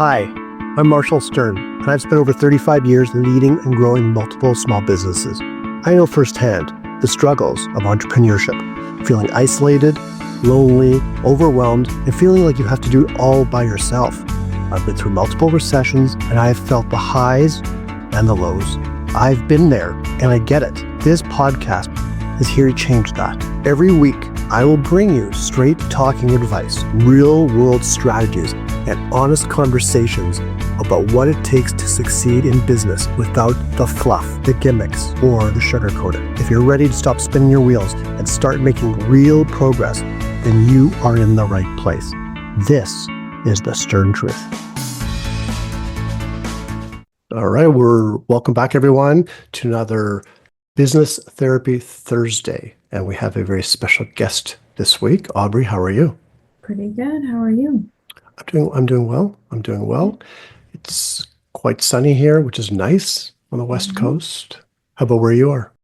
Hi, I'm Marshall Stern, and I've spent over 35 years leading and growing multiple small businesses. I know firsthand the struggles of entrepreneurship, feeling isolated, lonely, overwhelmed, and feeling like you have to do it all by yourself. I've been through multiple recessions, and I have felt the highs and the lows. I've been there, and I get it. This podcast is here to change that. Every week, I will bring you straight talking advice, real-world strategies, and honest conversations about what it takes to succeed in business without the fluff, the gimmicks, or the sugarcoating. If you're ready to stop spinning your wheels and start making real progress, then you are in the right place. This is the Stern Truth. All right, welcome back, everyone, to another Business Therapy Thursday, and we have a very special guest this week. Aubrey, how are you? Pretty good. How are you? I'm doing well. It's quite sunny here, which is nice on the West Coast. How about where you are?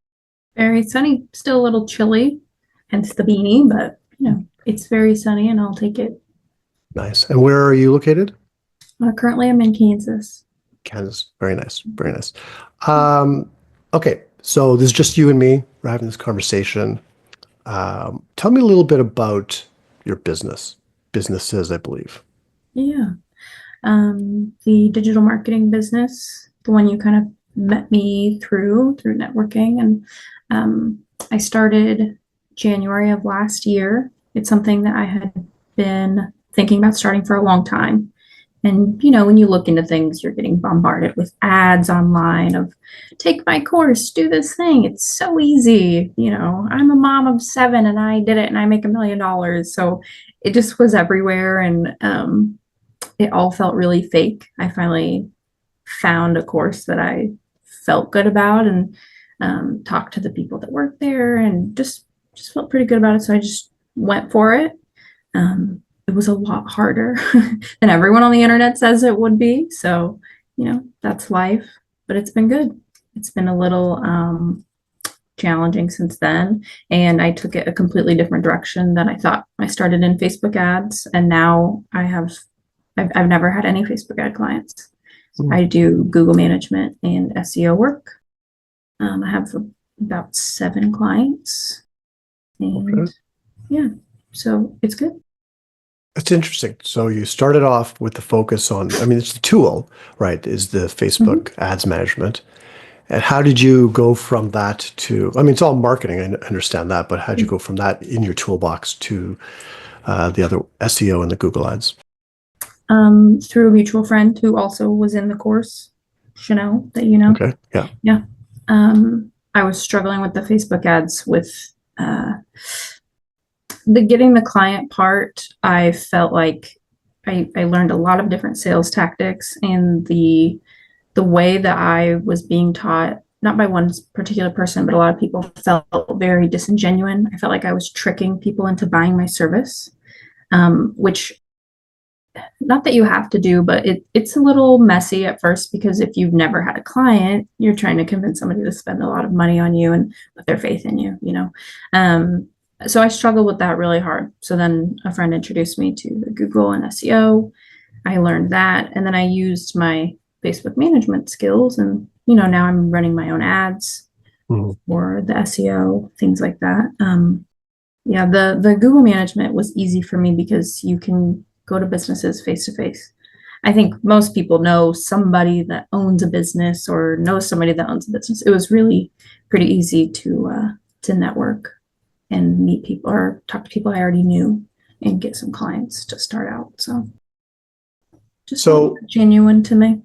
Very sunny. Still a little chilly, hence the beanie, but it's very sunny and I'll take it. Nice. And where are you located? Currently, I'm in Kansas. Kansas. Very nice. Very nice. Okay, so this is just you and me. We're having this conversation. Tell me a little bit about your businesses, I believe. Yeah. The digital marketing business, the one you kind of met me through networking. And I started January of last year. It's something that I had been thinking about starting for a long time. And, when you look into things, you're getting bombarded with ads online of take my course, do this thing. It's so easy. I'm a mom of 7 and I did it and I make $1 million. So it just was everywhere. And it all felt really fake. I finally found a course that I felt good about and talked to the people that worked there and just felt pretty good about it. So I just went for it. It was a lot harder than everyone on the internet says it would be. So, that's life, but it's been good. It's been a little challenging since then. And I took it a completely different direction than I thought. I started in Facebook ads and now I've never had any Facebook ad clients. I do Google management and SEO work. I have about 7 clients and so it's good. That's interesting. So you started off with the focus on, it's the tool, right, is the Facebook ads management. And how did you go from that to, it's all marketing, I understand that, but how did you go from that in your toolbox to the other SEO and the Google ads? Through a mutual friend who also was in the course, Chanel, that you know. Okay, yeah. Yeah. I was struggling with the Facebook ads with getting the client part. I felt like I learned a lot of different sales tactics, and the way that I was being taught, not by one particular person, but a lot of people, felt very disingenuous. I felt like I was tricking people into buying my service, which, not that you have to do, but it's a little messy at first, because if you've never had a client, you're trying to convince somebody to spend a lot of money on you and put their faith in you, So I struggled with that really hard. So then a friend introduced me to the Google and SEO. I learned that. And then I used my Facebook management skills. And, now I'm running my own ads for the SEO, things like that. The Google management was easy for me because you can go to businesses face to face. I think most people know somebody that owns a business or knows somebody that owns a business. It was really pretty easy to network and meet people or talk to people I already knew and get some clients to start out. So just genuine to me.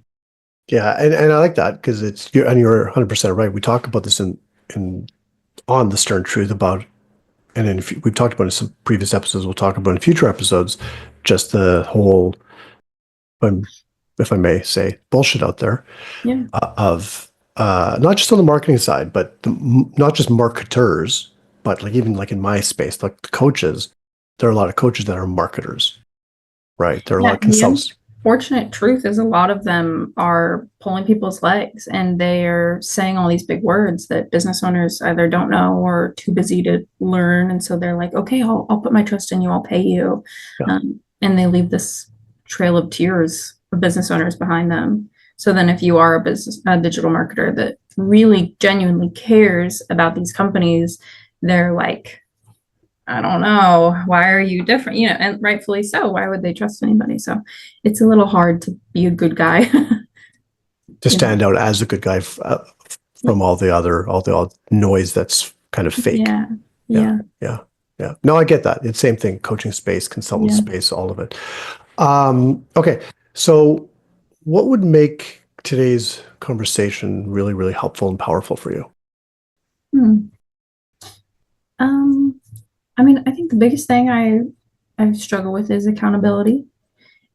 Yeah, and I like that because you're 100% right. We talk about this on the Stern Truth about, and then we've talked about it in some previous episodes. We'll talk about in future episodes, just the whole, if I may say, bullshit out there of not just on the marketing side, but not just marketers. But even in my space, like the coaches, there are a lot of coaches that are marketers, right? There are a lot of consultants. The unfortunate truth is a lot of them are pulling people's legs, and they are saying all these big words that business owners either don't know or too busy to learn. And so they're like, okay, I'll put my trust in you. I'll pay you. Yeah. And they leave this trail of tears business owners behind them. So then if you are a digital marketer that really genuinely cares about these companies, they're like, I don't know, why are you different? And rightfully so. Why would they trust anybody? So it's a little hard to be a good guy. To stand out as a good guy from all the noise that's kind of fake. Yeah. Yeah. Yeah. Yeah. No, I get that. It's same thing, coaching space, consultant space, all of it. Okay. So what would make today's conversation really, really helpful and powerful for you? I mean, I think the biggest thing I struggle with is accountability.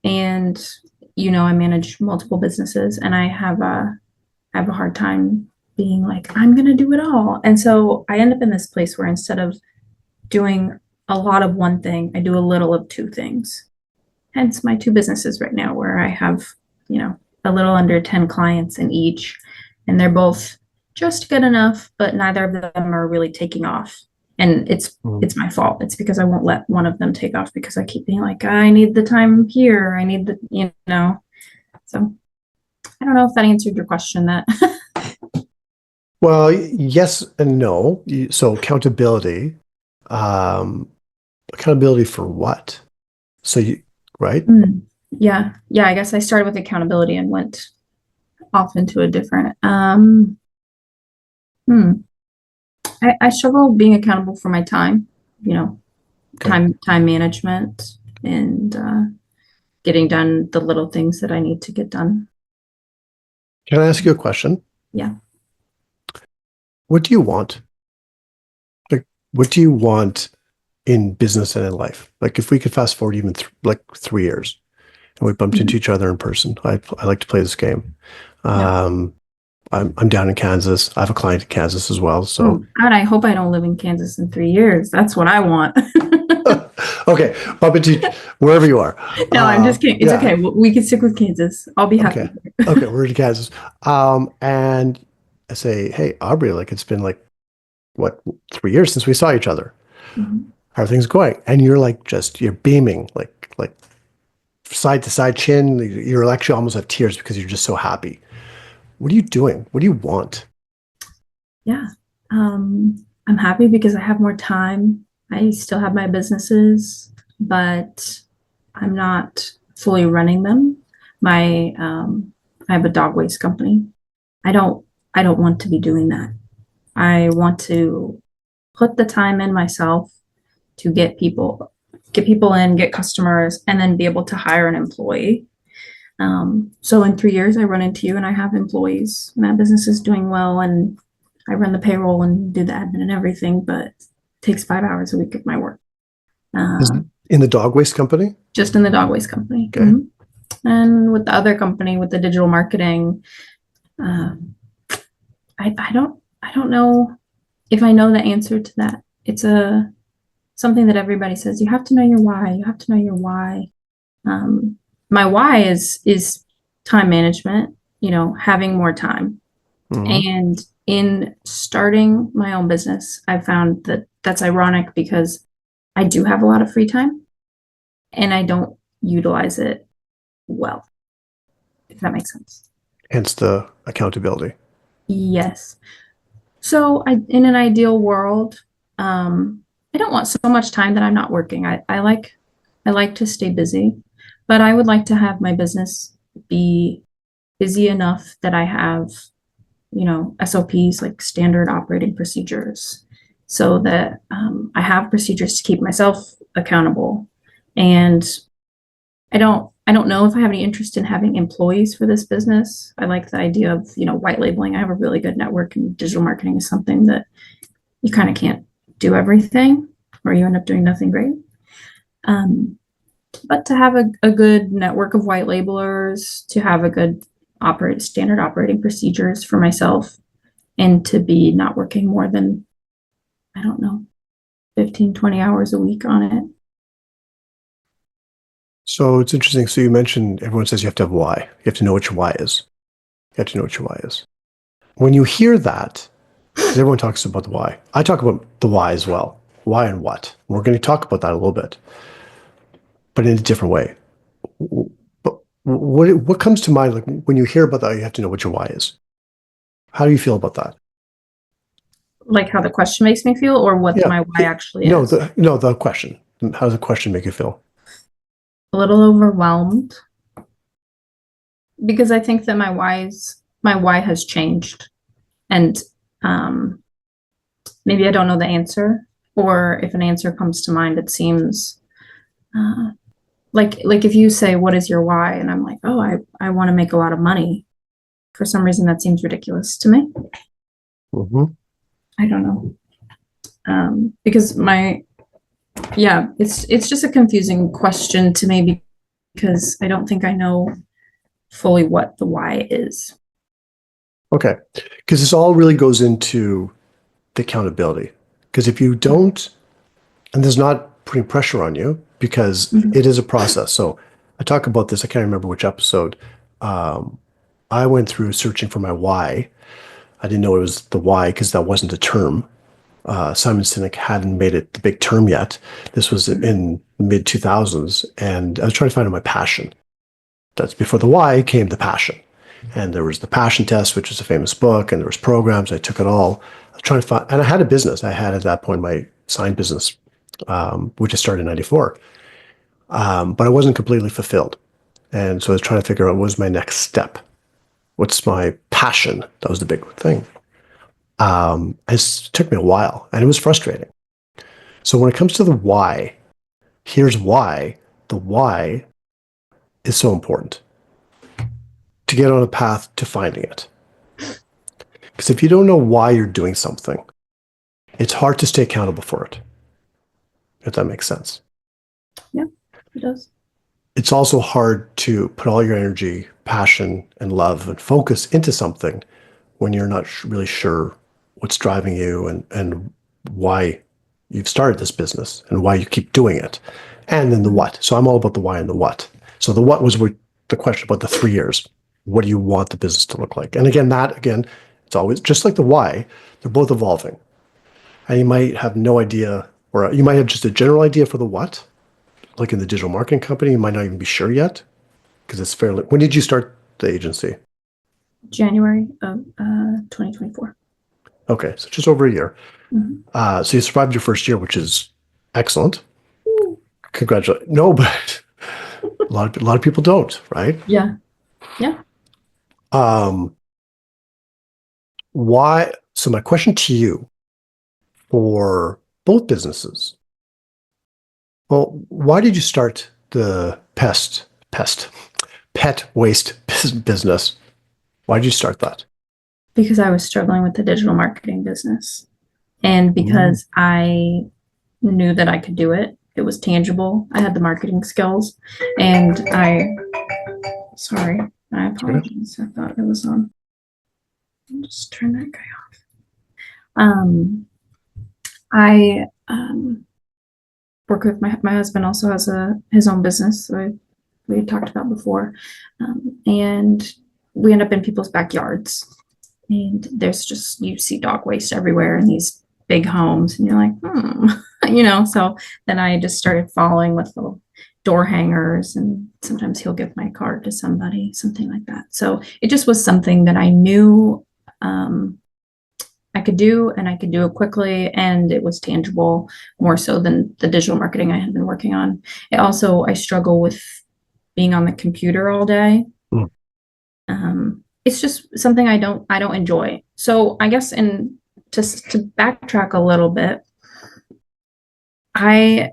And, I manage multiple businesses and I have a hard time being like, I'm gonna do it all. And so I end up in this place where instead of doing a lot of one thing, I do a little of two things. Hence my two businesses right now where I have, a little under 10 clients in each, and they're both just good enough, but neither of them are really taking off. And it's my fault. It's because I won't let one of them take off because I keep being like, I need the time here. I need So I don't know if that answered your question that Well, yes and no. So accountability, accountability for what? So right? Yeah. I guess I started with accountability and went off into a different I struggle being accountable for my time, time management and getting done the little things that I need to get done. Can I ask you a question? Yeah. What do you want? Like, what do you want in business and in life? Like, if we could fast forward even like 3 years and we bumped into each other in person, I like to play this game. I'm down in Kansas. I have a client in Kansas as well. So, and I hope I don't live in Kansas in 3 years. That's what I want. okay, bump into wherever you are. No, I'm just kidding. It's okay. We can stick with Kansas. I'll be happy. Okay, we're in Kansas. And I say, hey, Aubrey, like it's been like what 3 years since we saw each other. How are things going? And you're like you're beaming, like side to side chin. You're actually almost have tears because you're just so happy. What are you doing? What do you want? Yeah. I'm happy because I have more time. I still have my businesses, but I'm not fully running them. I have a dog waste company. I don't want to be doing that. I want to put the time in myself to get people in, get customers, and then be able to hire an employee. So in 3 years, I run into you and I have employees. My business is doing well and I run the payroll and do the admin and everything, but it takes 5 hours a week of my work. In the dog waste company? Just in the dog waste company. Okay. And with the other company, with the digital marketing, I don't know if I know the answer to that. It's something that everybody says, you have to know your why. You have to know your why. My why is time management, having more time. And in starting my own business, I found that that's ironic because I do have a lot of free time and I don't utilize it well, if that makes sense. Hence the accountability. Yes. So in an ideal world, I don't want so much time that I'm not working. I like to stay busy, but I would like to have my business be busy enough that I have, SOPs, like standard operating procedures, so that I have procedures to keep myself accountable. And I don't know if I have any interest in having employees for this business. I like the idea of, white labeling. I have a really good network, and digital marketing is something that you kind of can't do everything or you end up doing nothing great. But to have a good network of white labelers, to have a good standard operating procedures for myself, and to be not working more than, I don't know, 15, 20 hours a week on it. So it's interesting. So you mentioned everyone says you have to have why. You have to know what your why is. You have to know what your why is. When you hear that, because everyone talks about the why. I talk about the why as well. Why and what. We're going to talk about that a little bit, but in a different way. But What comes to mind, like when you hear about that, you have to know what your why is. How do you feel about that? Like how the question makes me feel, or what Yeah. my why actually No, is. the question. How does the question make you feel? A little overwhelmed because I think that my why has changed, and um, maybe I don't know the answer, or if an answer comes to mind, it seems uh, like if you say, "What is your why?" and I'm like, "Oh, I want to make a lot of money." For some reason, that seems ridiculous to me. Hmm. I don't know. Because yeah, it's just a confusing question to me because I don't think I know fully what the why is. Okay. Because this all really goes into the accountability. Because if you don't, and there's not putting pressure on you, because Mhm. it is a process. So I talk about this, I can't remember which episode. Um, I went through searching for my why. I didn't know it was the why because that wasn't a term. Simon Sinek hadn't made it the big term yet. This was in mid 2000s, and I was trying to find out my passion. That's before the why came the passion. And there was the passion test, which was a famous book, and there was programs. I took it all. I was trying to find, and I had a business. I had at that point my sign business, which I started in '94. But I wasn't completely fulfilled. And so I was trying to figure out what was my next step. What's my passion? That was the big thing. It took me a while, and it was frustrating. So when it comes to the why, here's why. The why is so important to get on a path to finding it. Because if you don't know why you're doing something, it's hard to stay accountable for it, if that makes sense. Yeah, it does. It's also hard to put all your energy, passion, and love and focus into something when you're not really sure what's driving you and why you've started this business and why you keep doing it. And then the Mhm. what. So I'm all about the why and the what. So the what was the question about the 3 years. What do you want the business to look like? And again, it's always just like the why, they're both evolving. And you might have no idea, or you might have just a general idea for the what. Like in the digital marketing company, you might not even be sure yet because it's fairly. When did you start the agency? January of 2024. Okay, so just over a year. Mhm. So you survived your first year, which is excellent. Congratulations. No, but a lot of people don't, right? Yeah, yeah. Um, why? So my question to you for both businesses. Well, why did you start the pet waste business? Why did you start that? Because I was struggling with the digital marketing business and Mm, because I knew that I could do it. It was tangible. I had the marketing skills and sorry, I okay. apologize. I thought it was on. I'll just turn that guy off. I work with my husband also has his own business. So we had talked about before. And we end up in people's backyards and there's just you see dog waste everywhere in these big homes and you're like so then I just started following with little door hangers and sometimes he'll give my card to somebody, something like that. So it just was something that I knew um, I could do and I could do it quickly and it was tangible more so than the digital marketing I had been working on. It also I struggle with being on the computer all day. Mm, It's just something I don't enjoy. So I guess in just to backtrack a little bit, I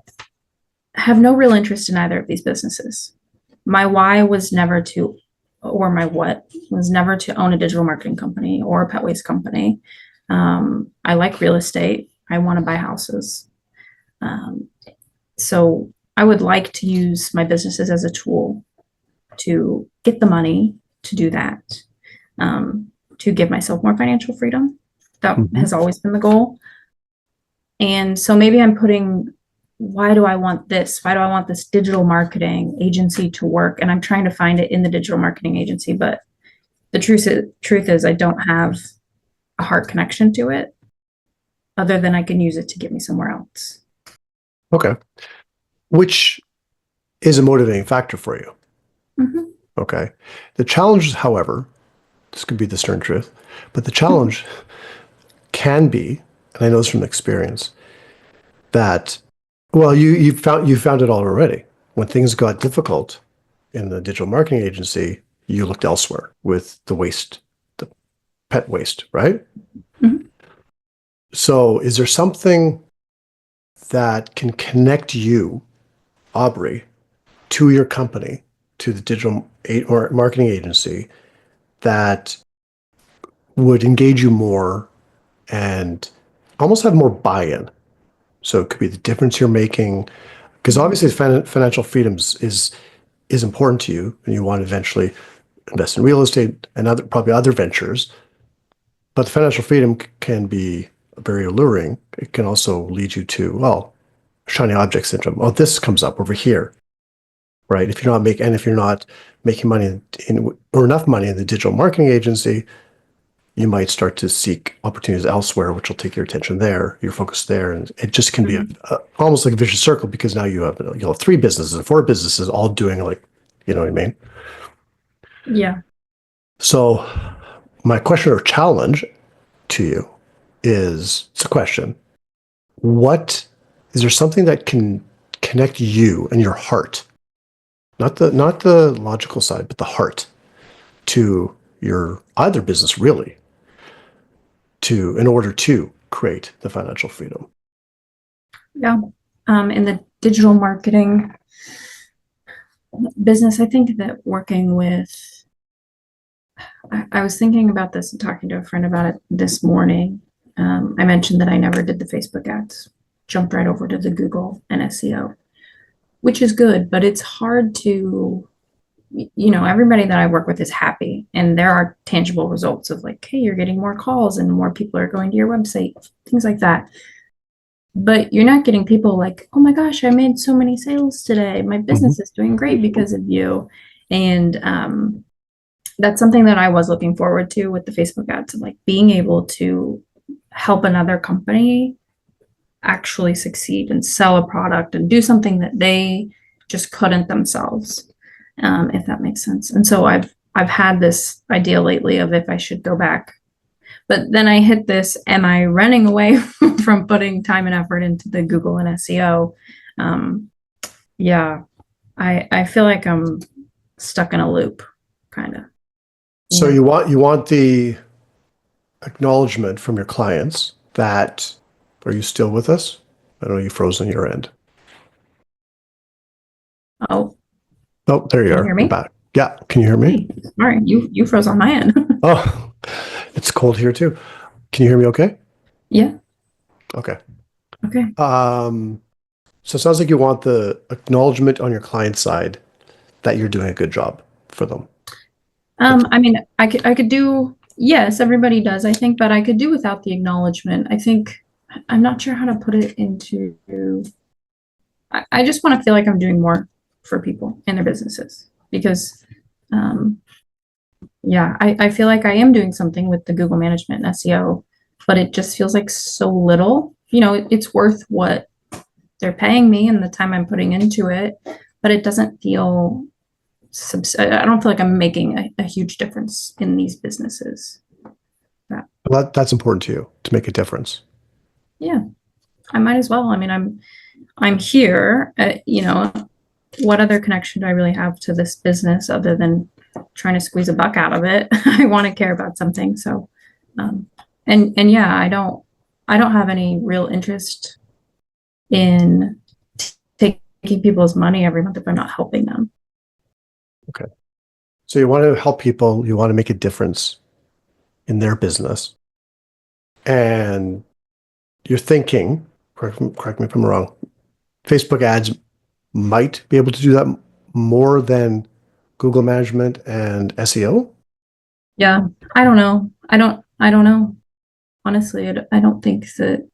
have no real interest in either of these businesses. My why was never to, or my what was never to own a digital marketing company or a pet waste company. I like real estate. I want to buy houses. Um, so I would like to use my businesses as a tool to get the money to do that, to give myself more financial freedom. That mhm. has always been the goal. And so maybe I'm putting, why do I want this? Why do I want this digital marketing agency to work? And I'm trying to find it in the digital marketing agency, but the truth is I don't have a heart connection to it other than I can use it to get me somewhere else. Okay. Which is a motivating factor for you. Mm-hmm. Okay. The challenge, however, this could be the stern truth, but the challenge can be, and I know this from experience, that, well, you found it all already. When things got difficult in the digital marketing agency, you looked elsewhere with the waste, the pet waste, right? Mhm. So is there something that can connect you, Aubrey, to your company, to the digital or marketing agency that would engage you more and almost have more buy-in? So it could be the difference you're making, because obviously financial freedoms is important to you, and you want to eventually invest in real estate and other probably other ventures. But the financial freedom can be very alluring. It can also lead you to, well, shiny object syndrome. Oh, this comes up over here, right? If you're not making money or enough money in the digital marketing agency, you might start to seek opportunities elsewhere, which will take your attention there, your focus there, and it just can be almost like a vicious circle because now you'll have 3 businesses, 4 businesses, all doing like, you know what I mean? Yeah. So my question or challenge to you is, it's a question. What is there something that can connect you and your heart, not the logical side, but the heart to your either business really, to in order to create the financial freedom? Yeah. In the digital marketing business, I think that working with, I was thinking about this and talking to a friend about it this morning. I mentioned that I never did the Facebook ads, jumped right over to the Google and SEO, which is good, but it's hard to, everybody that I work with is happy, and there are tangible results of like, hey, you're getting more calls and more people are going to your website, things like that. But you're not getting people like, oh my gosh, I made so many sales today. My business is doing great because of you. And that's something that I was looking forward to with the Facebook ads, of like being able to help another company actually succeed and sell a product and do something that they just couldn't themselves, if that makes sense. And so I've had this idea lately of if I should go back. But then I hit this, am I running away from putting time and effort into the Google and SEO? Yeah, I feel like I'm stuck in a loop, kind of. So you want the acknowledgement from your clients that, are you still with us? I know you froze on your end. Oh, Oh, there you can you are. hear You're me? back. Yeah. Can you hear me? Hey, all right, you froze on my end. Oh, it's cold here too. Can you hear me okay? Yeah. Okay. Okay. So it sounds like you want the acknowledgement on your client side that you're doing a good job for them. I mean, I could do, yes, everybody does, I think, but I could do without the acknowledgement. I think I'm not sure how to put it into, I just want to feel like I'm doing more for people and their businesses because, um, yeah, I feel like I am doing something with the Google management and SEO, but it just feels like so little. It's worth what they're paying me and the time I'm putting into it, but it doesn't feel, I don't feel like I'm making a huge difference in these businesses. Well, that's important to you to make a difference. Yeah, I might as well. I mean, I'm here. What other connection do I really have to this business other than trying to squeeze a buck out of it? I want to care about something. So, um, and yeah, I don't have any real interest in taking people's money every month if I'm not helping them. Okay. So you want to help people, you want to make a difference in their business. And you're thinking, correct me if I'm wrong, Facebook ads might be able to do that more than Google management and SEO? Yeah, I don't know. I don't know. Honestly, I don't think that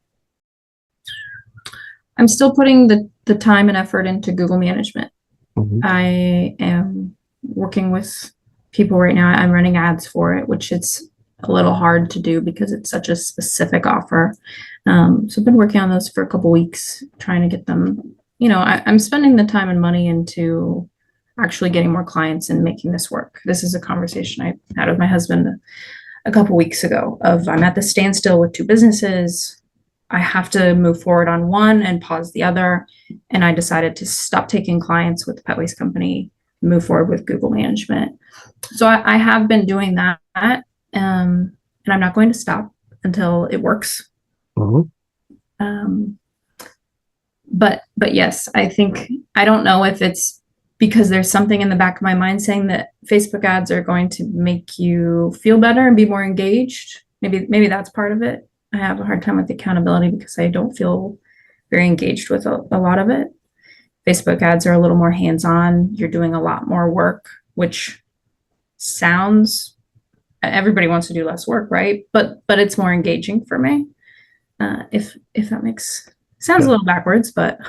I'm still putting the time and effort into Google management. Mhm. I am working with people right now. I'm running ads for it, which it's a little hard to do because it's such a specific offer. So I've been working on those for a couple weeks, trying to get them. I'm spending the time and money into actually getting more clients and making this work. This is a conversation I had with my husband a couple weeks ago of I'm at the standstill with two businesses. I have to move forward on one and pause the other. And I decided to stop taking clients with the pet waste company, move forward with Google management. So I have been doing that. And I'm not going to stop until it works. Mhm. But yes, I think, I don't know if it's because there's something in the back of my mind saying that Facebook ads are going to make you feel better and be more engaged. Maybe that's part of it. I have a hard time with accountability because I don't feel very engaged with a lot of it. Facebook ads are a little more hands-on. You're doing a lot more work, which sounds, everybody wants to do less work, right? But it's more engaging for me. If that makes sounds a little backwards, but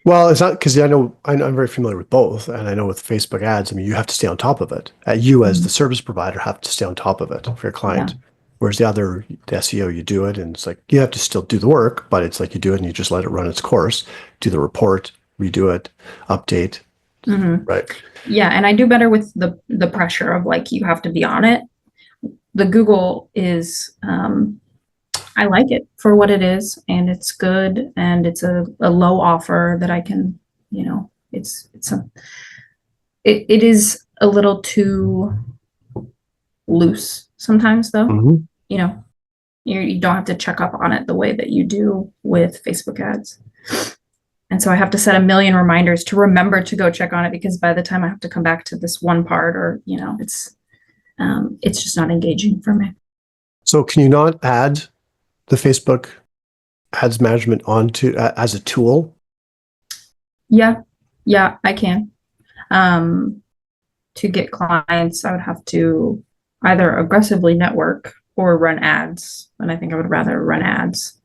Well, it's not because I'm very familiar with both, and I know with Facebook ads, I mean, you have to stay on top of it. You as the service provider have to stay on top of it for your client. yeah. Whereas the SEO, you do it, and it's like you have to still do the work, but it's like you do it and you just let it run its course, do the report, redo it, update, right? Yeah, and I do better with the pressure of like you have to be on it. The Google is I like it for what it is, and it's good, and it's a low offer that I can, it is a little too loose sometimes though. Mhm. You know, you don't have to check up on it the way that you do with Facebook ads. And so I have to set a million reminders to remember to go check on it because by the time I have to come back to this one part or, it's just not engaging for me. So can you not add the Facebook ads management onto as a tool? Yeah, I can. To get clients, I would have to either aggressively network or run ads. And I think I would rather run ads.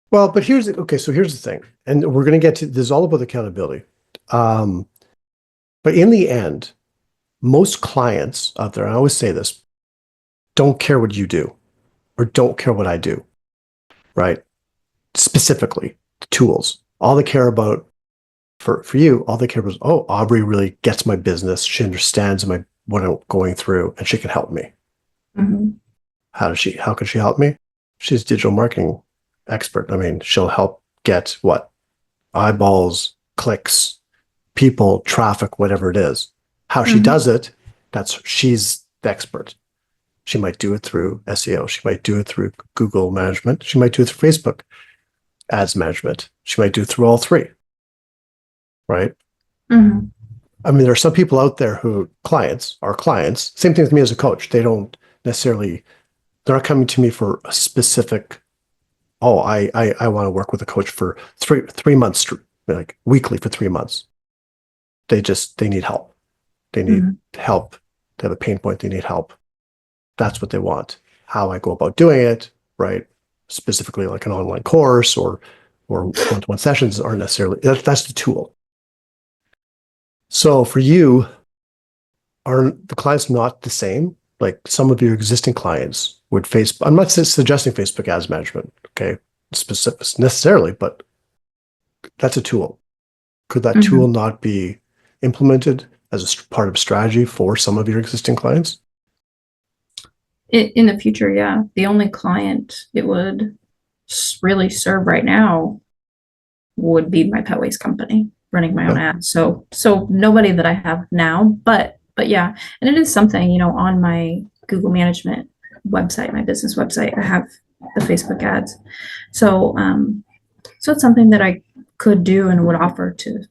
Well, but here's the thing, and we're going to get to this is all about accountability. But in the end, most clients out there, I always say this, don't care what you do or don't care what I do, right? Specifically, the tools. All they care about for you, all they care about is, oh, Aubrey really gets my business. She understands what I'm going through and she can help me. Mm-hmm. How can she help me? She's a digital marketing expert. I mean, she'll help get what? Eyeballs, clicks, people, traffic, whatever it is. How she does it, she's the expert. She might do it through SEO. She might do it through Google management. She might do it through Facebook ads management. She might do it through all three, right? Mm-hmm. I mean, there are some people out there who are clients. Same thing with me as a coach. They're not coming to me for a specific, oh, I want to work with a coach for three months, like weekly for 3 months. They need help. They need help. They have a pain point. They need help. That's what they want. How I go about doing it, right? Specifically like an online course or one-to-one sessions aren't necessarily, that's the tool. So for you, are the clients not the same? Like some of your existing clients would I'm not suggesting Facebook ads management, okay, specific necessarily, but that's a tool. Could that tool not be implemented as a part of strategy for some of your existing clients? In the future, yeah. The only client it would really serve right now would be my pet waste company running my own ads. So nobody that I have now, but yeah, and it is something, on my Google management website, my business website, I have the Facebook ads. So it's something that I could do and would offer to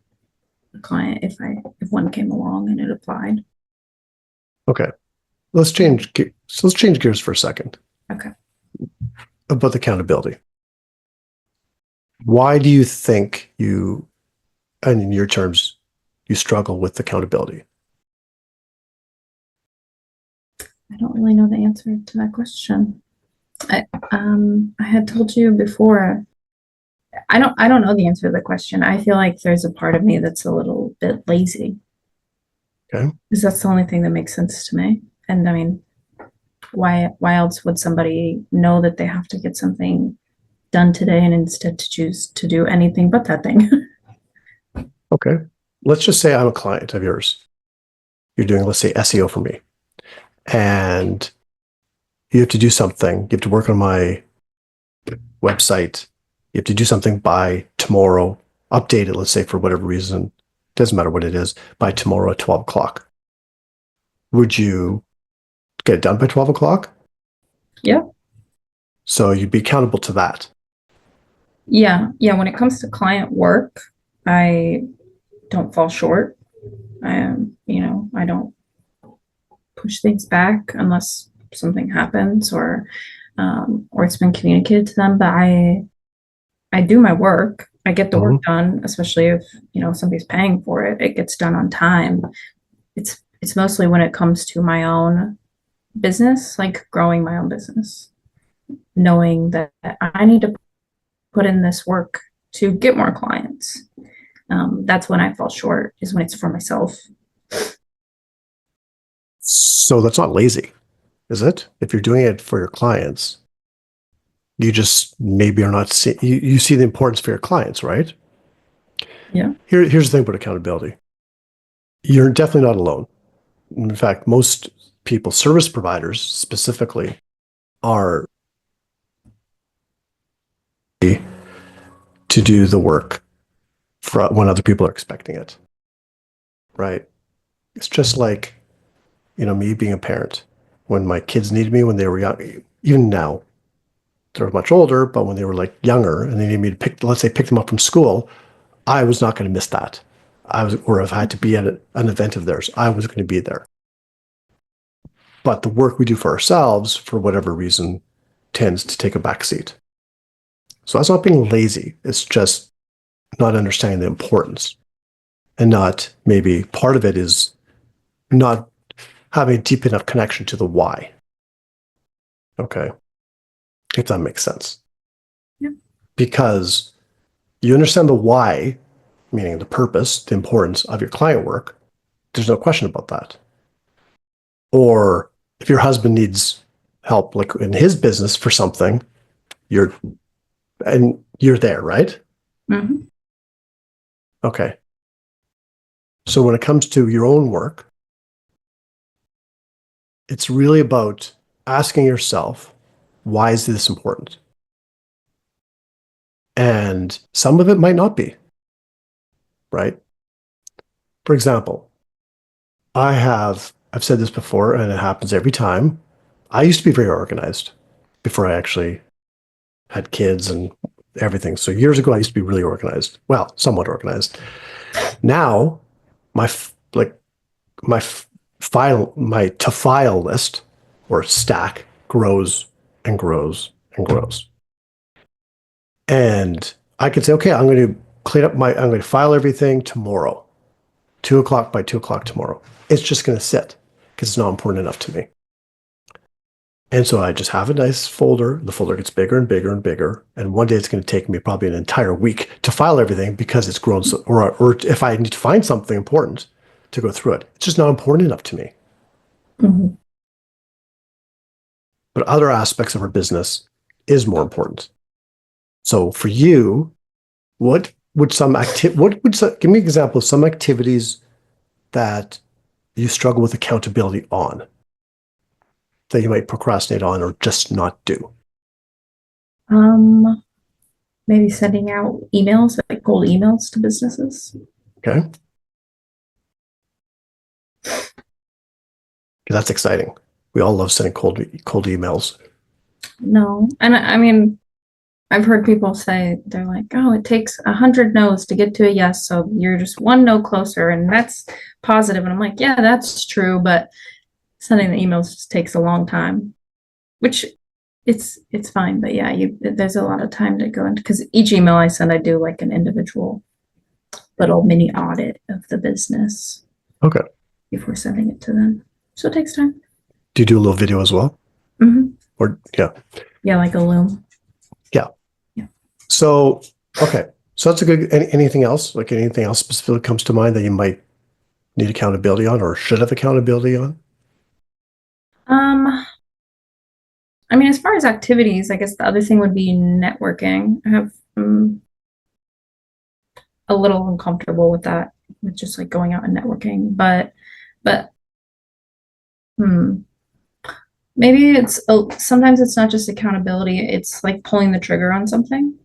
the client if one came along and it applied. Okay. Let's change gears for a second. Okay. About accountability. Why do you think and in your terms, you struggle with accountability? I don't really know the answer to that question. I had told you before, I don't know the answer to the question. I feel like there's a part of me that's a little bit lazy. Okay. Because that's the only thing that makes sense to me. And I mean, why else would somebody know that they have to get something done today and instead to choose to do anything but that thing? Okay. let's just say I'm a client of yours. You're doing, let's say, SEO for me, and you have to do something. You have to work on my website. You have to do something by tomorrow. Update it, let's say, for whatever reason. Doesn't matter what it is, by tomorrow at 12 o'clock. Would you get it done by 12 o'clock? Yeah. So you'd be accountable to that. Yeah. Yeah. When it comes to client work, I don't fall short. I don't push things back unless something happens or it's been communicated to them. But I do my work. I get the work done, especially if, somebody's paying for it. It gets done on time. It's mostly when it comes to my own business, like growing my own business, knowing that I need to put in this work to get more clients. That's when I fall short, is when it's for myself. So that's not lazy, is it? If you're doing it for your clients, you just maybe are not you see the importance for your clients, right? Yeah. Here's the thing about accountability. You're definitely not alone. In fact, most people, service providers specifically, are to do the work for when other people are expecting it, right? It's just like, me being a parent. When my kids needed me when they were young, even now, they're much older, but when they were like younger and they needed me to let's say pick them up from school, I was not going to miss that. Or if I had to be at an event of theirs, I was going to be there. But the work we do for ourselves, for whatever reason, tends to take a back seat. So that's not being lazy. It's just not understanding the importance. And not, maybe part of it is not having a deep enough connection to the why. Okay. If that makes sense. Yeah. Because you understand the why, meaning the purpose, the importance of your client work. There's no question about that. Or if your husband needs help, like in his business for something, you're there, right? Mm-hmm. Okay. So when it comes to your own work, it's really about asking yourself, why is this important? And some of it might not be, right? For example, I've said this before, and it happens every time. I used to be very organized before I actually had kids and everything. So years ago, I used to be really organized. Well, somewhat organized. Now, my my to file list or stack grows and grows and grows. And I could say, okay, I'm going to I'm going to file everything tomorrow, 2 o'clock by 2 o'clock tomorrow. It's just going to sit because it's not important enough to me. And so I just have a nice folder. The folder gets bigger and bigger and bigger. And one day it's going to take me probably an entire week to file everything because it's grown. Or if I need to find something important to go through it, it's just not important enough to me. Mm-hmm. But other aspects of our business is more important. So for you, give me an example of some activities that you struggle with accountability on, that you might procrastinate on or just not do? Maybe sending out emails, like cold emails to businesses. Okay. That's exciting. We all love sending cold emails. No. And I mean, I've heard people say, they're like, oh, it takes 100 no's to get to a yes. So you're just one no closer. And that's positive. And I'm like, yeah, that's true. But sending the emails just takes a long time, which it's fine. But yeah, there's a lot of time to go into, because each email I send, I do like an individual little mini audit of the business. Okay. Before sending it to them. So it takes time. Do you do a little video as well? Mm-hmm. Or yeah. Yeah, like a loom. Yeah. Yeah. So, okay. So that's a good, anything else? Like anything else specifically comes to mind that you might need accountability on or should have accountability on? I mean, as far as activities, I guess the other thing would be networking. I have a little uncomfortable with that with just like going out and networking. But hmm, maybe sometimes it's not just accountability. It's like pulling the trigger on something.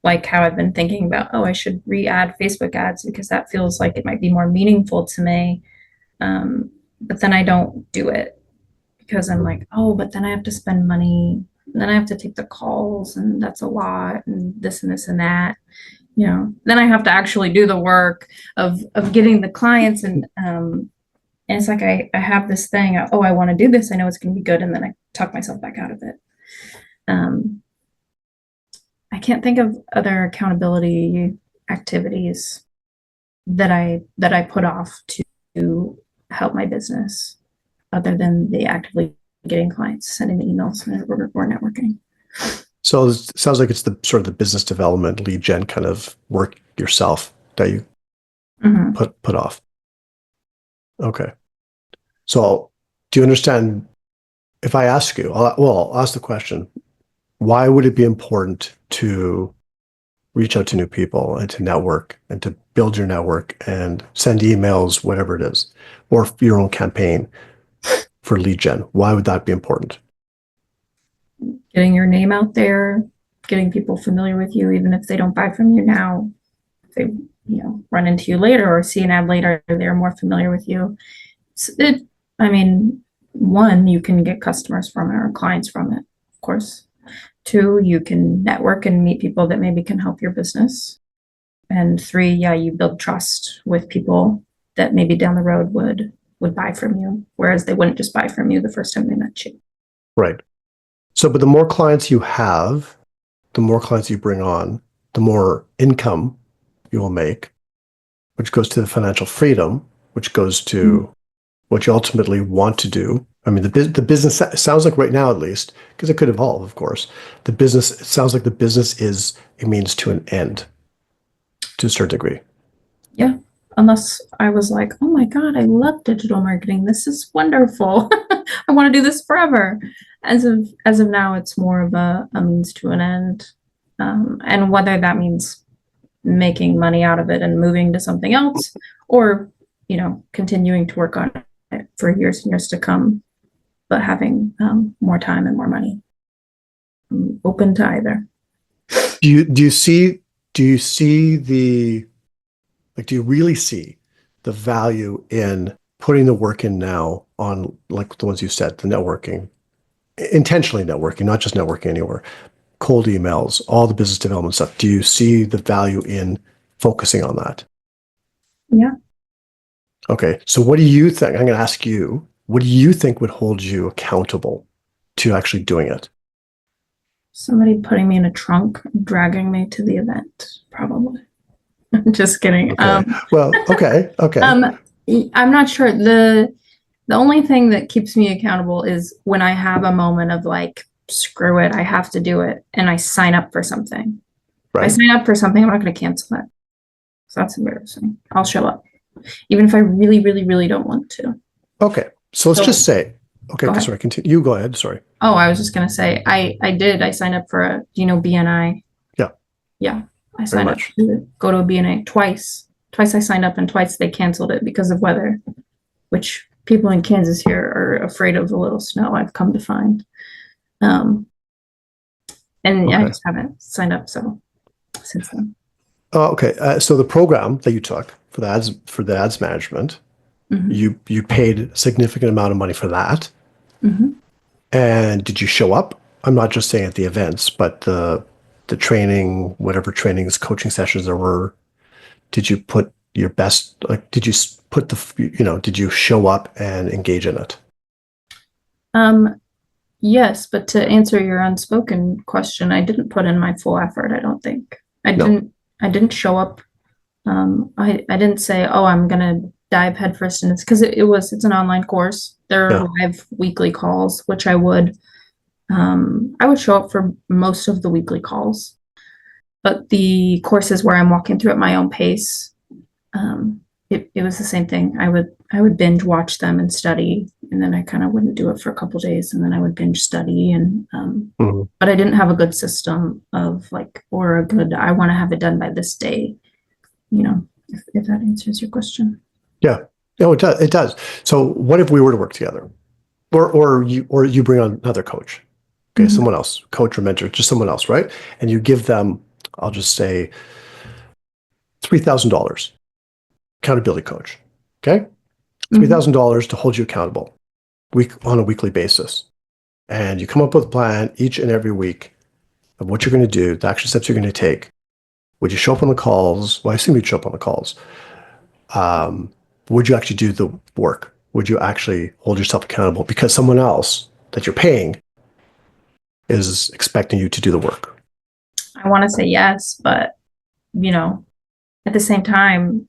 Like how I've been thinking about, oh, I should re-add Facebook ads because that feels like it might be more meaningful to me. But then I don't do it because I'm like, oh, but then I have to spend money. And then I have to take the calls, and that's a lot, and this and this and that. Then I have to actually do the work of getting the clients, and it's like I have this thing. Oh, I want to do this. I know it's going to be good, and then I talk myself back out of it. I can't think of other accountability activities that I put off to help my business, other than the actively getting clients, sending the emails, or networking. So it sounds like it's the sort of the business development, lead gen kind of work yourself that you put off. Okay. So do you understand? If I ask you, I'll ask the question: why would it be important to reach out to new people and to network and to build your network and send emails, whatever it is, or your own campaign for lead gen? Why would that be important? Getting your name out there, getting people familiar with you, even if they don't buy from you now, if they run into you later or see an ad later, they're more familiar with you. One, you can get customers from it or clients from it, of course. Two, you can network and meet people that maybe can help your business. And three, you build trust with people that maybe down the road would buy from you, whereas they wouldn't just buy from you the first time they met you. Right. So, but the more clients you have, the more clients you bring on, the more income you will make, which goes to the financial freedom, which goes to what you ultimately want to do. I mean, the business sounds like right now, at least, because it could evolve, of course. It sounds like the business is a means to an end to a certain degree. Yeah. Unless I was like, oh my God, I love digital marketing. This is wonderful. I want to do this forever. As of now, it's more of a means to an end. And whether that means making money out of it and moving to something else, or, continuing to work on it for years and years to come, but having more time and more money. I'm open to either. Do you really see the value in putting the work in now on, like the ones you said, the networking, intentionally networking, not just networking anywhere, cold emails, all the business development stuff? Do you see the value in focusing on that? Yeah. Okay. So what do you think? I'm going to ask you, what do you think would hold you accountable to actually doing it? Somebody putting me in a trunk, dragging me to the event, probably. Just kidding. Okay. Okay. I'm not sure. The only thing that keeps me accountable is when I have a moment of like, screw it, I have to do it, and I sign up for something. Right. If I sign up for something, I'm not going to cancel it. So that's embarrassing. I'll show up, even if I really, really, really don't want to. Okay. So let's just say, okay, sorry, continue. You go ahead. Sorry. Oh, I was just going to say, I signed up for BNI? Yeah. Yeah. I signed up to go to a BNI twice. Twice I signed up, and twice they canceled it because of weather, which people in Kansas here are afraid of a little snow, I've come to find. And I just haven't signed up since then. Okay. So the program that you took for the ads management, you paid a significant amount of money for that. And did you show up? I'm not just saying at the events, but the training, whatever trainings, coaching sessions there were. Did you put your best? Like, did you put did you show up and engage in it? Yes, but to answer your unspoken question, I didn't put in my full effort. I don't think I didn't show up. I didn't say, oh, I'm gonna dive headfirst in this, because it's an online course. There are live weekly calls, which I would show up for most of the weekly calls, but the courses where I'm walking through at my own pace, it was the same thing. I would binge watch them and study, and then I kind of wouldn't do it for a couple days, and then I would binge study, and but I didn't have a good system of like, or a good, I want to have it done by this day. if that answers your question. Yeah. No, it does. It does. So what if we were to work together? Or you bring on another coach. Okay, Mhm. someone else, coach or mentor, just someone else, right? And you give them, I'll just say $3,000 accountability coach. Okay? Mhm. $3,000 to hold you accountable on a weekly basis. And you come up with a plan each and every week of what you're going to do, the action steps you're going to take. Would you show up on the calls? Well, I assume you'd show up on the calls. Would you actually do the work? Would you actually hold yourself accountable? Because someone else that you're paying is expecting you to do the work. I want to say yes, but you know, at the same time,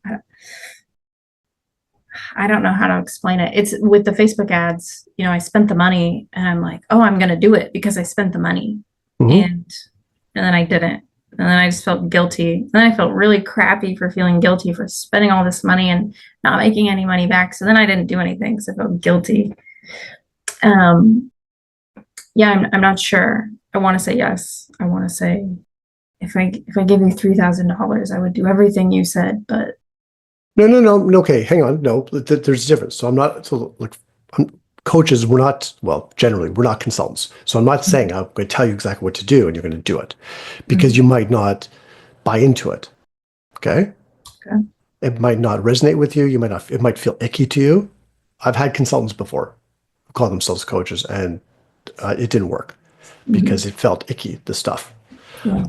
I don't know how to explain it. It's with the Facebook ads, I spent the money and I'm like, oh, I'm going to do it because I spent the money. Mm-hmm. And then I didn't. And then I just felt guilty. And then I felt really crappy for feeling guilty for spending all this money and not making any money back. So then I didn't do anything because I felt guilty. Yeah, I'm not sure. I want to say yes. I want to say if I give you $3,000, I would do everything you said, but No. Okay, hang on. No, there's a difference. So I'm not, so like, coaches, we're not, well, generally, we're not consultants. So I'm not saying I'm going to tell you exactly what to do and you're going to do it because you might not buy into it. Okay. okay. It might not resonate with you. You might not, it might feel icky to you. I've had consultants before who call themselves coaches and it didn't work because it felt icky, the stuff. Yeah.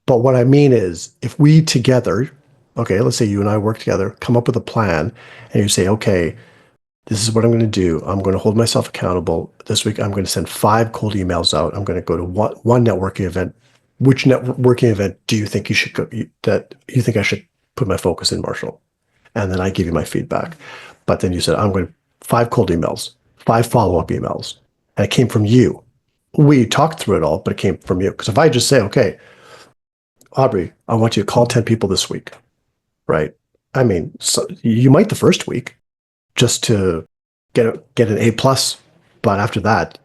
But what I mean is, if we together, okay, let's say you and I work together, come up with a plan, and you say, okay, this is what I'm going to do. I'm going to hold myself accountable. This week, I'm going to send 5 cold emails out. I'm going to go to one networking event. Which networking event do you think you should go, that you think I should put my focus in, Marshall? And then I give you my feedback. But then you said, I'm going to 5 cold emails, 5 follow-up emails. And it came from you. We talked through it all, but it came from you. Because if I just say, okay, Aubrey, I want you to call 10 people this week, right? I mean, so you might the first week just to get an A plus, but after that,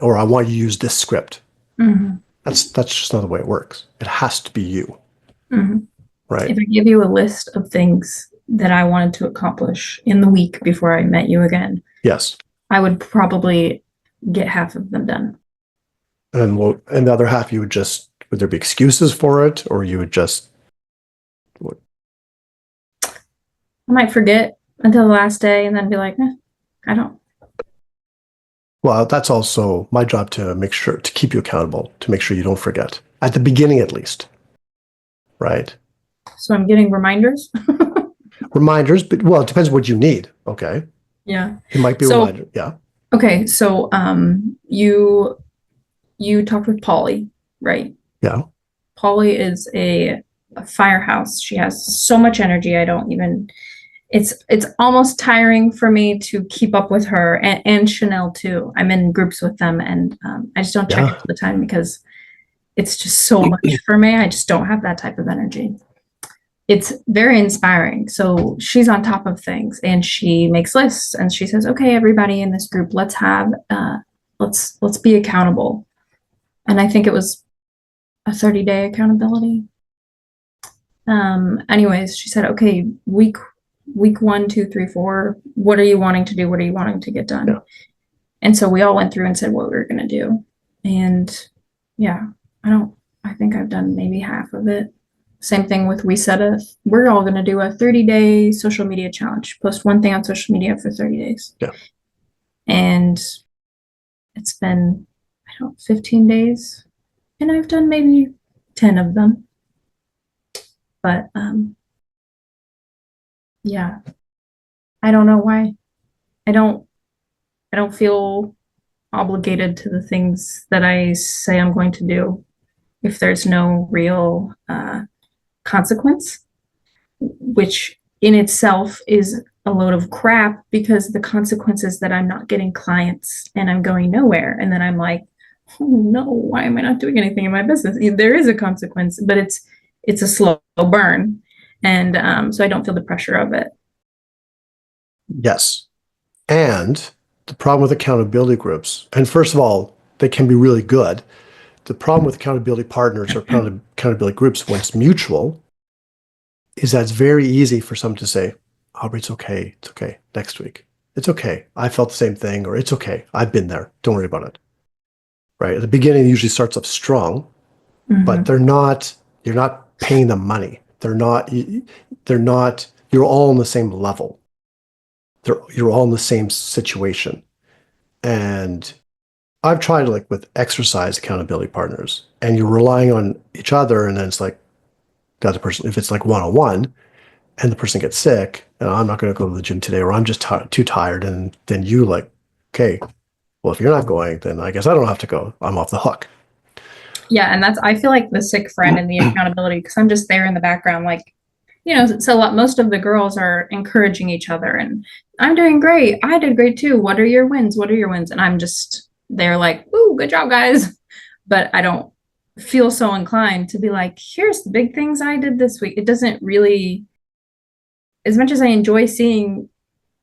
or I want you to use this script. Mm-hmm. That's just not the way it works. It has to be you, Mm-hmm. right? If I give you a list of things that I wanted to accomplish in the week before I met you again, Yes. I would probably get half of them done. And the other half, would there be excuses for it, or you would just, I might forget until the last day and then be like, I don't. well, that's also my job to make sure to keep you accountable, to make sure you don't forget at the beginning, at least, right? So I'm getting reminders. Reminders, but well, it depends what you need. Okay. Yeah. It might be a So, reminder. Yeah. okay. So, you talked with Polly, right? Yeah. Polly is a firehouse. She has so much energy. I don't even, it's almost tiring for me to keep up with her and Chanel too. I'm in groups with them and I just don't check it Yeah. all the time because it's just so much for me. I just don't have that type of energy. It's very inspiring. So she's on top of things and she makes lists and she says, okay, everybody in this group, let's be accountable. And I think it was a 30-day accountability. Anyways, she said, okay, week 1, 2, 3, 4, what are you wanting to do? What are you wanting to get done? Yeah. And so we all went through and said what we were going to do. And yeah, I think I've done maybe half of it. Same thing with we're all going to do a 30-day social media challenge, post one thing on social media for 30 days. Yeah. And it's been, 15 days and I've done maybe 10 of them. But yeah, I don't know why. I don't feel obligated to the things that I say I'm going to do if there's no real consequence, which in itself is a load of crap because the consequence is that I'm not getting clients and I'm going nowhere. And then I'm like, oh no, why am I not doing anything in my business? There is a consequence, but it's a slow burn. And so I don't feel the pressure of it. Yes. And the problem with accountability groups, and first of all, they can be really good. the problem with accountability partners or accountability groups when it's mutual is that it's very easy for someone to say, Aubrey, it's okay. It's okay. Next week. It's okay. I felt the same thing, or it's okay. I've been there. Don't worry about it. Right. At the beginning, it usually starts off strong, but you're not paying them money. They're not, you're all on the same level. You're all in the same situation. And I've tried like with exercise accountability partners, and you're relying on each other, and then it's like the other person, if it's like one-on-one and the person gets sick, and I'm not going to go to the gym today, or I'm just too tired, and then you like, okay, well, if you're not going, then I guess I don't have to go. I'm off the hook. Yeah, and I feel like the sick friend in the accountability, because I'm just there in the background, like, so most of the girls are encouraging each other, and I'm doing great. I did great too. What are your wins? What are your wins? And I'm just there like, "Ooh, good job, guys." But I don't feel so inclined to be like, here's the big things I did this week. It doesn't really, as much as I enjoy seeing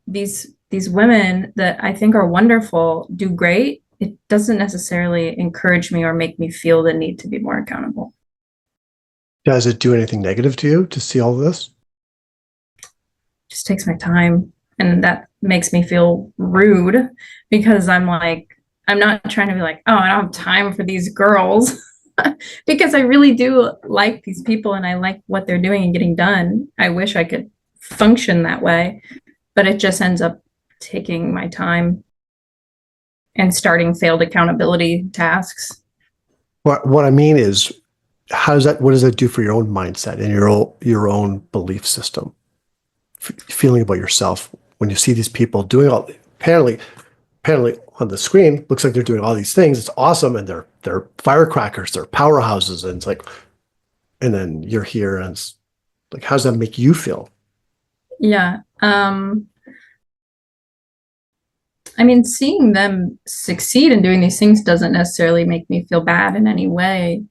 these women that I think are wonderful do great, it doesn't necessarily encourage me or make me feel the need to be more accountable. Does it do anything negative to you to see all of this? Just takes my time, and that makes me feel rude because I'm like, I'm not trying to be like, oh, I don't have time for these girls because I really do like these people and I like what they're doing and getting done. I wish I could function that way, but it just ends up taking my time and starting failed accountability tasks. What I mean is, what does that do for your own mindset and your own belief system? Feeling about yourself when you see these people doing apparently on the screen looks like they're doing all these things. It's awesome, and they're firecrackers, they're powerhouses, and it's like, and then you're here, and it's like, how does that make you feel? Yeah. I mean, seeing them succeed in doing these things doesn't necessarily make me feel bad in any way.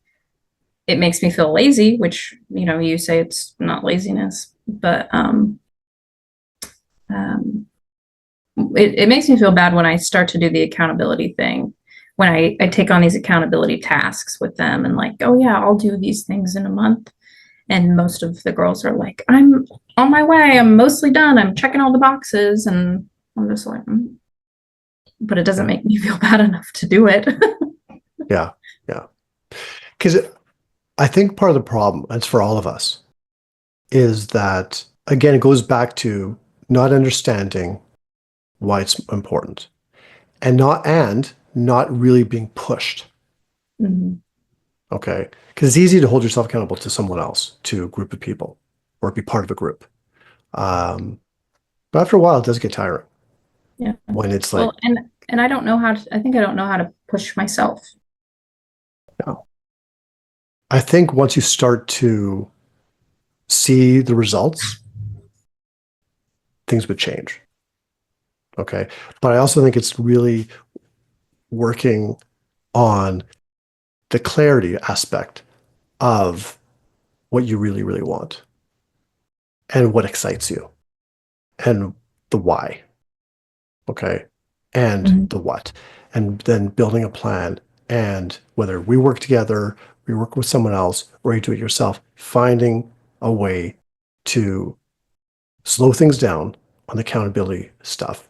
It makes me feel lazy, which, you say it's not laziness, but it makes me feel bad when I start to do the accountability thing, when I take on these accountability tasks with them and like, oh yeah, I'll do these things in a month. And most of the girls are like, I'm on my way. I'm mostly done. I'm checking all the boxes. And I'm just like, but it doesn't make me feel bad enough to do it. Yeah. Because I think part of the problem, and it's for all of us, is that, again, it goes back to not understanding why it's important and not really being pushed. Mm-hmm. Okay. Because it's easy to hold yourself accountable to someone else, to a group of people, or be part of a group. But after a while, it does get tiring. Yeah. When it's like, well, and I don't know how to, I think I don't know how to push myself. no. I think once you start to see the results, things would change. Okay. But I also think it's really working on the clarity aspect of what you really, really want and what excites you and the why. Okay. And the what. And then building a plan. And whether we work together, we work with someone else, or you do it yourself, finding a way to slow things down on the accountability stuff,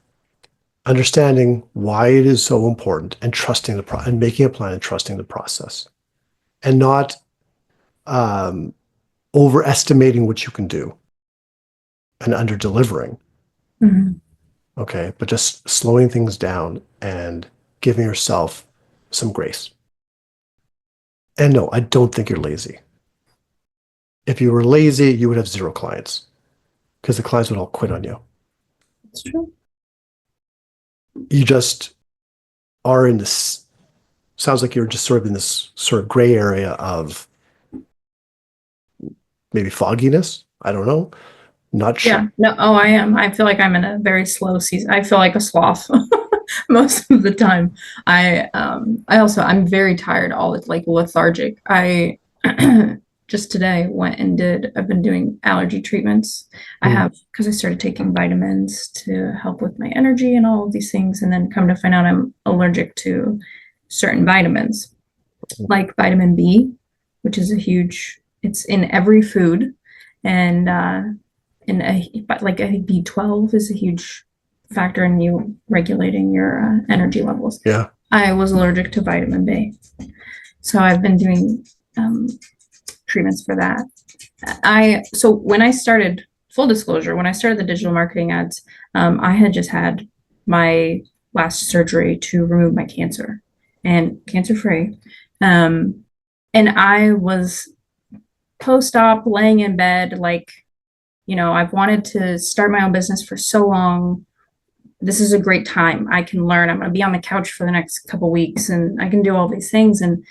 understanding why it is so important, and trusting and making a plan and trusting the process, and not overestimating what you can do and under delivering. Okay, but just slowing things down and giving yourself some grace. And no, I don't think you're lazy. If you were lazy, you would have 0 clients because the clients would all quit on you. That's true. You just are in this, sounds like you're just sort of in this sort of gray area of maybe fogginess. I don't know. Not sure. Yeah. No, oh, I am. I feel like I'm in a very slow season. I feel like a sloth most of the time. I'm very tired, all like lethargic. I just today I've been doing allergy treatments. Because I started taking vitamins to help with my energy and all of these things. And then come to find out I'm allergic to certain vitamins. like vitamin B, which is it's in every food. And but like I think B12 is a huge factor in you regulating your energy levels. Yeah. I was allergic to vitamin B. So I've been doing treatments for that. So when I started, full disclosure, when I started the digital marketing ads, I had just had my last surgery to remove my cancer, and cancer free. And I was post-op laying in bed, like, I've wanted to start my own business for so long. This is a great time. I can learn. I'm going to be on the couch for the next couple weeks and I can do all these things. And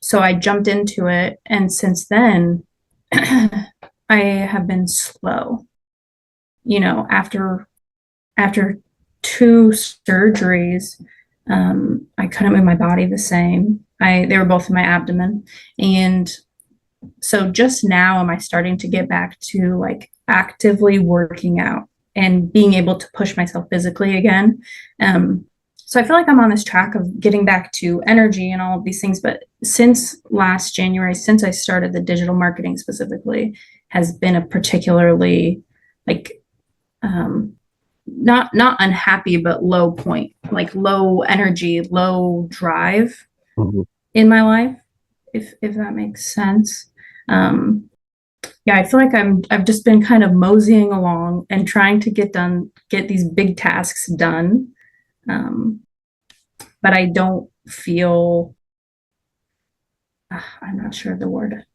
so I jumped into it. And since then, I have been slow. After two surgeries, I couldn't move my body the same. They were both in my abdomen. And so just now am I starting to get back to like actively working out and being able to push myself physically again. So I feel like I'm on this track of getting back to energy and all of these things. But since last January, since I started the digital marketing specifically, has been a particularly like not unhappy, but low point, like low energy, low drive in my life, if that makes sense. Yeah, I feel like I've just been kind of moseying along and trying to get these big tasks done. But I don't feel, I'm not sure of the word.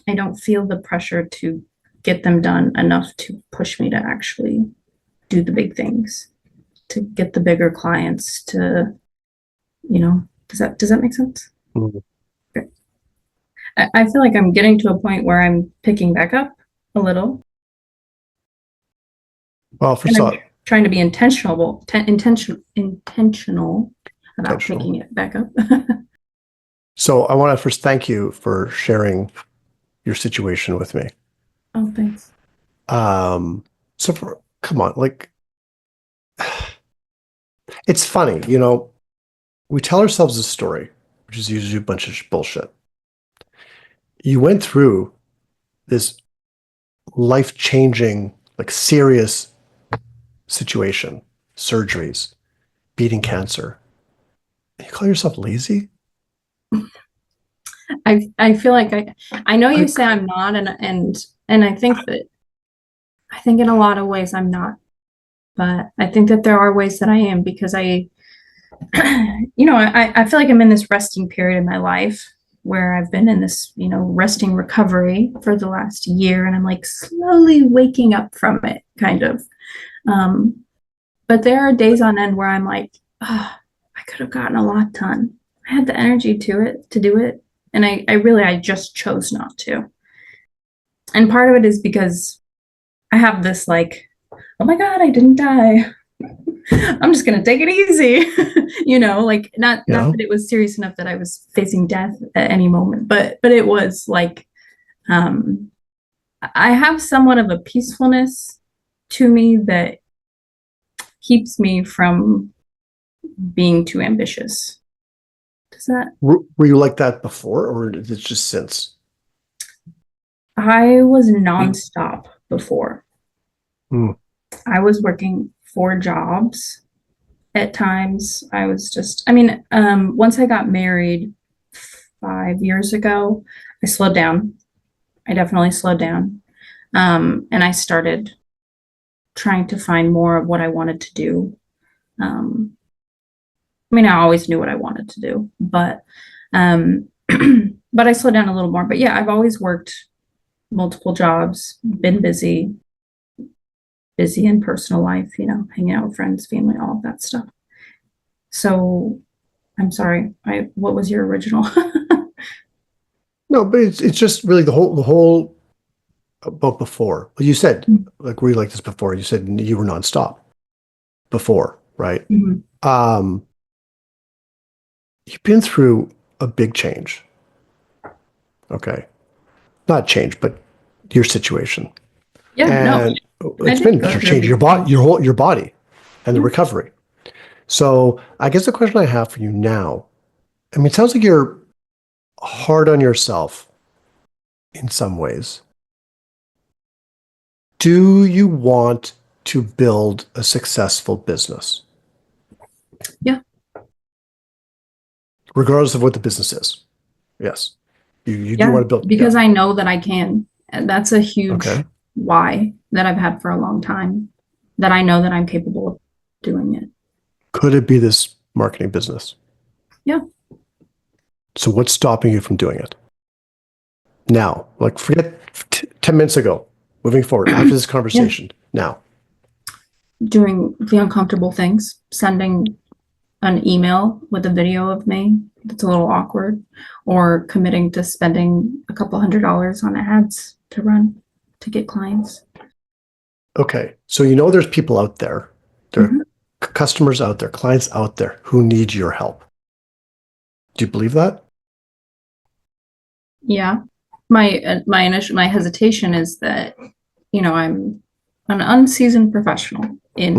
I don't feel the pressure to get them done enough to push me to actually do the big things, to get the bigger clients, to, does that make sense? Mhm. I feel like I'm getting to a point where I'm picking back up a little. Well, first of all, trying to be intentional about picking it back up. So I want to first thank you for sharing your situation with me. Oh, thanks. Come on, like, it's funny, we tell ourselves a story, which is usually a bunch of bullshit. You went through this life-changing, like serious situation, surgeries, beating cancer. You call yourself lazy? I feel like I know you say I'm not, and I think in a lot of ways I'm not, but I think that there are ways that I am, because I feel like I'm in this resting period in my life where I've been in this, resting recovery for the last year, and I'm like slowly waking up from it, kind of. But there are days on end where I'm like, oh, I could have gotten a lot done. I had the energy to do it. And I just chose not to. And part of it is because I have this like, oh my God, I didn't die. I'm just going to take it easy. Like not that it was serious enough that I was facing death at any moment, but it was like, I have somewhat of a peacefulness to me that keeps me from being too ambitious. Does that? Were you like that before, or is it just since? I was nonstop before. Mm. I was working 4 jobs at times. I was just, once I got married 5 years ago, I slowed down. I definitely slowed down. And I started trying to find more of what I wanted to do. I always knew what I wanted to do, but but I slowed down a little more. But yeah, I've always worked multiple jobs, been busy in personal life, hanging out with friends, family, all of that stuff. So I'm sorry, what was your original? No, but it's just really the whole about before. You said, like, were you like this before? You said you were nonstop before, right? Mm-hmm. You've been through a big change. Okay. Not change, but your situation. Yeah, and it's been a change your body and the recovery. So I guess the question I have for you now, I mean, it sounds like you're hard on yourself in some ways. Do you want to build a successful business? Yeah. Regardless of what the business is. Yes. You do Yeah, want to build, because yeah. I know that I can. And that's a huge Okay. why that I've had for a long time, that I know that I'm capable of doing it. Could it be this marketing business? Yeah. So what's stopping you from doing it? Now, like forget 10 minutes ago, moving forward after this Yeah. conversation. Now, Doing the uncomfortable things, sending an email with a video of me that's a little awkward, or committing to spending a couple $100s on ads to run to get clients. okay. So you know there's people out there, there are Mhm. customers out there, clients out there who need your help. Do you believe that? Yeah. My hesitation is that, I'm an unseasoned professional in,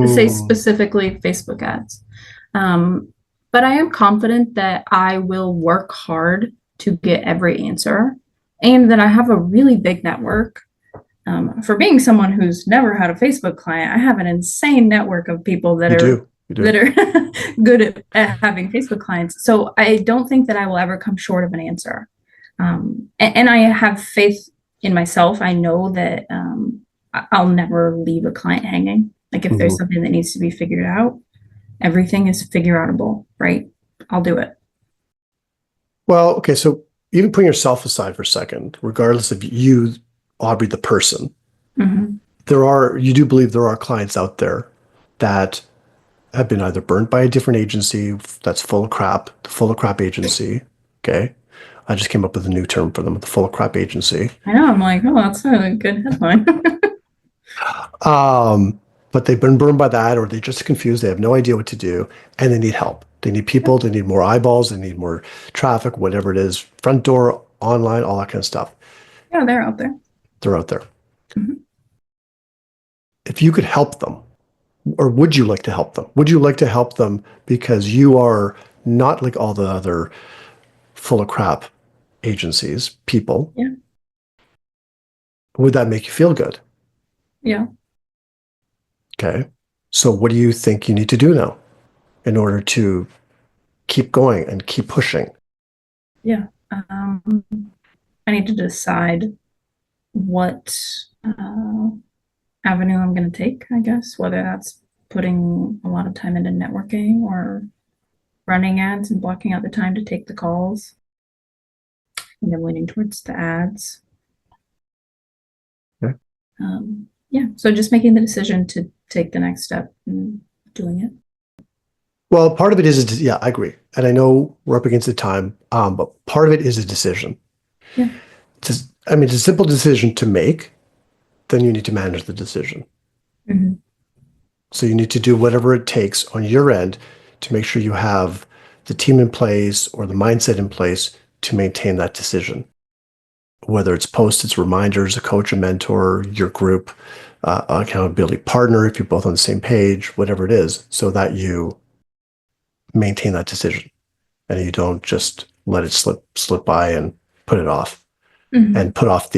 say, Mm, specifically Facebook ads. Um, but I am confident that I will work hard to get every answer, and that I have a really big network. For being someone who's never had a Facebook client, I have an insane network of people that you are do. You that do. are good at having Facebook clients. So I don't think that I will ever come short of an answer. And I have faith in myself. I know that I'll never leave a client hanging. Like if there's Mhm. something that needs to be figured out, everything is figure outable, right? I'll do it. Well, okay. So even putting yourself aside for a second, regardless of you, Aubrey, the person, Mhm. you do believe there are clients out there that have been either burnt by a different agency that's full of crap, the full of crap agency. Okay. I just came up with a new term for them, the full of crap agency. I know. I'm like, oh, that's a good headline. But they've been burned by that, or they're just confused. They have no idea what to do, and they need help. They need people. They need more eyeballs. They need more traffic, whatever it is, front door, online, all that kind of stuff. Yeah, they're out there. They're out there. Mhm. If you could help them, or would you like to help them? Would you like to help them because you are not like all the other full of crap agencies, people? Yeah. Would that make you feel good? Yeah. Okay. So what do you think you need to do now in order to keep going and keep pushing? Yeah. I need to decide what avenue I'm going to take, I guess, whether that's putting a lot of time into networking or running ads and blocking out the time to take the calls. And I'm leaning towards the ads. Okay. Yeah, so just making the decision to take the next step and doing it. Well, part of it is, yeah, I agree. And I know we're up against the time, but part of it is a decision. Yeah. I mean, it's a simple decision to make, then you need to manage the decision. Mhm. So you need to do whatever it takes on your end to make sure you have the team in place or the mindset in place to maintain that decision. Whether it's posts, it's reminders, a coach, a mentor, your group, accountability partner, if you're both on the same page, whatever it is, so that you maintain that decision and you don't just let it slip by and put it off Mhm. and put off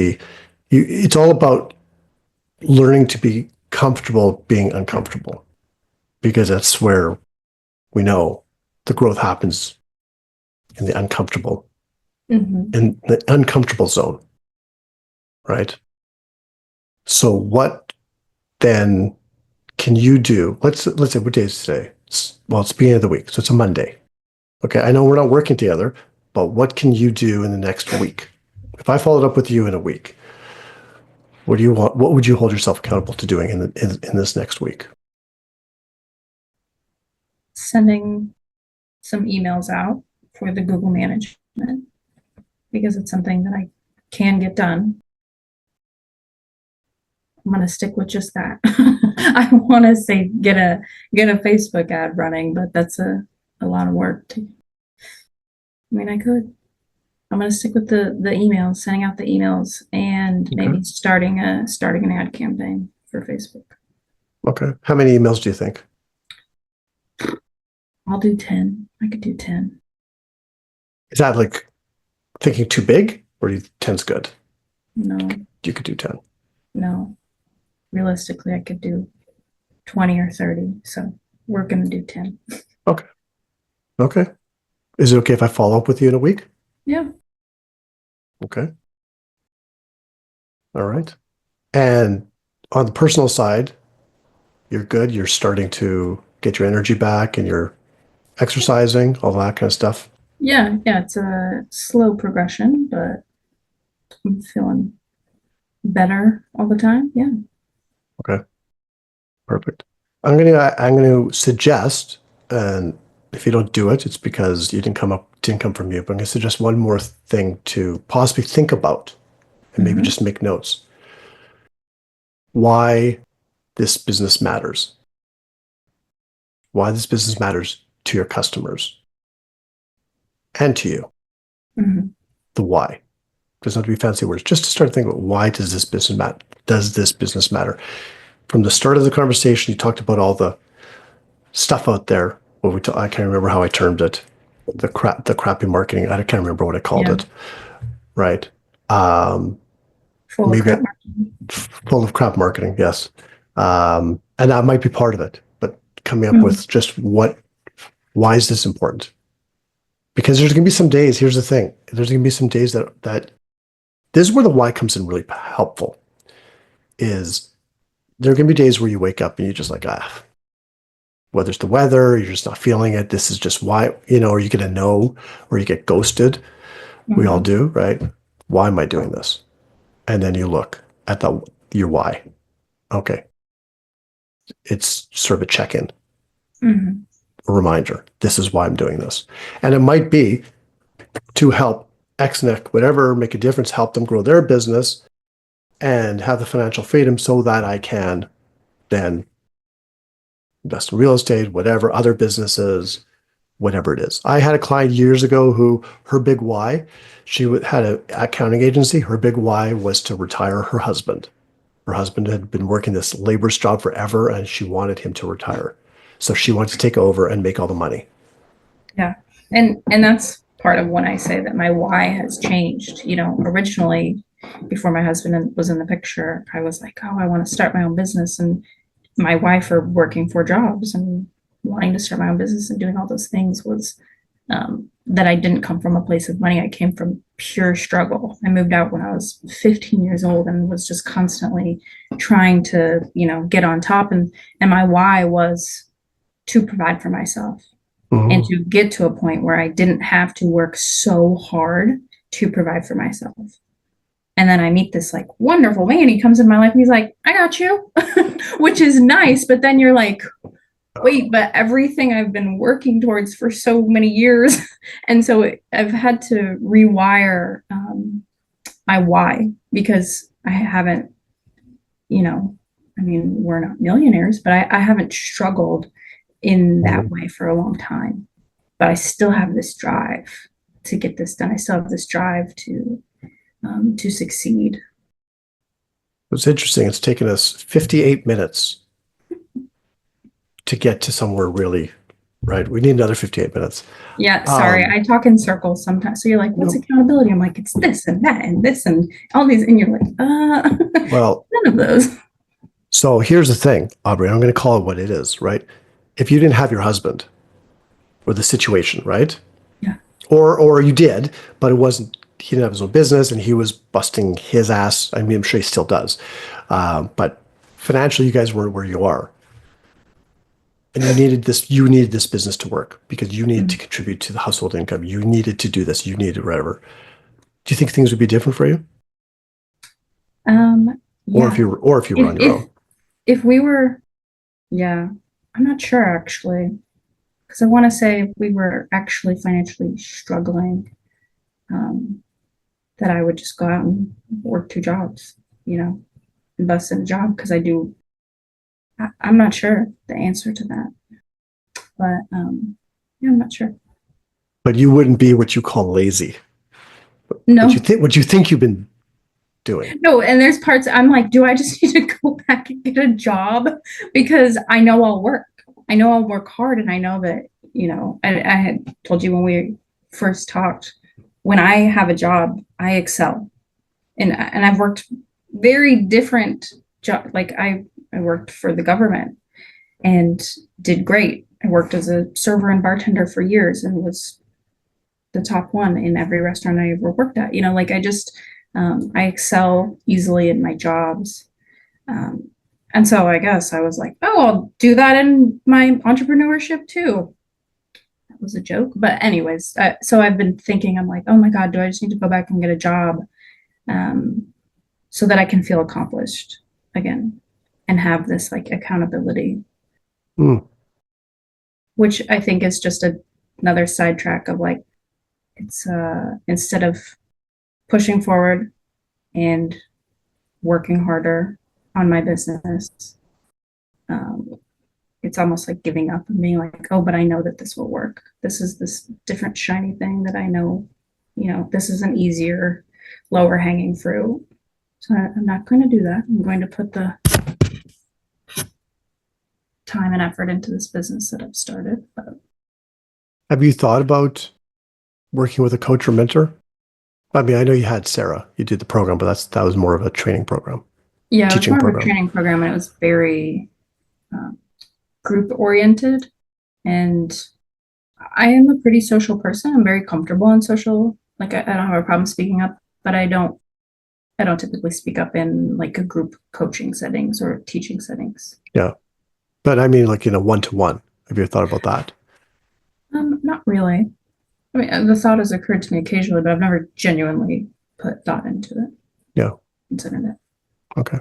it's all about learning to be comfortable being uncomfortable, because that's where we know the growth happens, in the uncomfortable, Mhm. in the uncomfortable zone, right? So what then can you do? Let's say, what day is today? It's the beginning of the week, so it's a Monday. Okay, I know we're not working together, but what can you do in the next week? If I followed up with you in a week, what do you want? What would you hold yourself accountable to doing in this next week? Sending some emails out for the Google management because it's something that I can get done. I'm gonna stick with just that. I want to say get a Facebook ad running, but that's a lot of work. I mean, I could. I'm gonna stick with the emails, sending out the emails, and Okay. maybe starting an ad campaign for Facebook. Okay. How many emails do you think? I'll do 10. I could do 10. Is that like thinking too big, or do you 10's good? No, You could do 10. no. Realistically, I could do 20 or 30. So we're going to do 10. Okay. Okay. Is it okay if I follow up with you in a week? Yeah. Okay. All right. And on the personal side, you're good. You're starting to get your energy back and you're exercising, all that kind of stuff. Yeah. Yeah. It's a slow progression, but I'm feeling better all the time. Yeah. Okay. Perfect. I'm gonna suggest, and if you don't do it, it's because you didn't come from you, but I'm gonna suggest one more thing to possibly think about and maybe Mm-hmm. just make notes. Why this business matters. Why this business matters to your customers and to you. Mm-hmm. The why. Doesn't have to be fancy words. Just to start thinking about why does this business matter? Does this business matter? From the start of the conversation, you talked about all the stuff out there. I can't remember how I termed it. The crappy marketing. I can't remember what I called Yeah. it. Right. Um, Full of maybe crap marketing. full of crap marketing. Yes. And that might be part of it. But coming up Mm-hmm. with just why is this important? Because there's going to be some days. Here's the thing. There's going to be some days that this is where the why comes in really helpful. Is there are going to be days where you wake up and you're just like, whether it's the weather, you're just not feeling it. This is just why, or you get a no, or you get ghosted. We all Mm-hmm. do, right? Why am I doing this? And then you look at your why. Okay. It's sort of a check-in, Mm-hmm. a reminder. This is why I'm doing this. And it might be to help X, whatever, make a difference, help them grow their business and have the financial freedom so that I can then invest in real estate, whatever, other businesses, whatever it is. I had a client years ago who her big why, she had an accounting agency. Her big why was to retire her husband. Her husband had been working this labor's job forever and she wanted him to retire. So she wanted to take over and make all the money. Yeah. And that's part of when I say that my why has changed. Originally, before my husband was in the picture, I was like, oh, I want to start my own business. And my wife are working 4 jobs and wanting to start my own business and doing all those things was that I didn't come from a place of money. I came from pure struggle. I moved out when I was 15 years old and was just constantly trying to, get on top. And my why was to provide for myself and Mm-hmm. to get to a point where I didn't have to work so hard to provide for myself. And then I meet this like wonderful man. He comes in my life and he's like, I got you, which is nice. But then you're like, wait, but everything I've been working towards for so many years. And so I've had to rewire my why because I haven't, we're not millionaires, but I haven't struggled in that Mm-hmm. way for a long time. But I still have this drive to get this done. I still have this drive to succeed. It's interesting. It's taken us 58 minutes to get to somewhere really right. We need another 58 minutes. Yeah, sorry, Um, I talk in circles sometimes. So you're like, what's no, accountability? I'm like, it's this and that and this and all these. And you're like, well, none of those. so here's the thing, Aubrey. I'm going to call it what it is, right? If you didn't have your husband or the situation, right? Yeah. Or you did, but it wasn't. He didn't have his own business, and he was busting his ass. I mean, I'm sure he still does, but financially, you guys weren't where you are, and you needed this. You needed this business to work because you needed to Mm. contribute to the household income. You needed to do this. You needed whatever. Do you think things would be different for you, Yeah. or if you were If on your if own? if we were, yeah, I'm not sure actually, because I want to say if we were actually financially struggling, um, that I would just go out and work 2 jobs, invest in a job because I do. I'm not sure the answer to that, but yeah, I'm not sure. But you wouldn't be what you call lazy. No, What you think you've been doing. no, and there's parts I'm like, do I just need to go back and get a job because I know I'll work. I know I'll work hard, and I know that I had told you when we first talked, when I have a job, I excel. And I've worked very different job. Like I worked for the government and did great. I worked as a server and bartender for years and was the top one in every restaurant I ever worked at. Like I excel easily in my jobs. Um, and so I guess I was like, oh, I'll do that in my entrepreneurship too. That was a joke. But anyways, so I've been thinking, I'm like, oh my God, do I just need to go back and get a job um, so that I can feel accomplished again and have this like accountability, Mm. which I think is just another sidetrack of like, it's instead of pushing forward and working harder on my business, um, it's almost like giving up and being like, oh, but I know that this will work. This is this different shiny thing that I know, this is an easier, lower hanging fruit. So I'm not going to do that. I'm going to put the time and effort into this business that I've started. But Have you thought about working with a coach or mentor? I mean, I know you had Sarah, you did the program, but that was more of a training program, yeah, it was teaching more of a program. training program, and it was very group oriented. And I am a pretty social person. I'm very comfortable in social. Like I don't have a problem speaking up, but I don't typically speak up in like a group coaching settings or teaching settings. Yeah. But I mean, like in a one-to-one. Have you thought about that? Not really. I mean, the thought has occurred to me occasionally, but I've never genuinely put thought into it. Yeah. Considered it. Okay.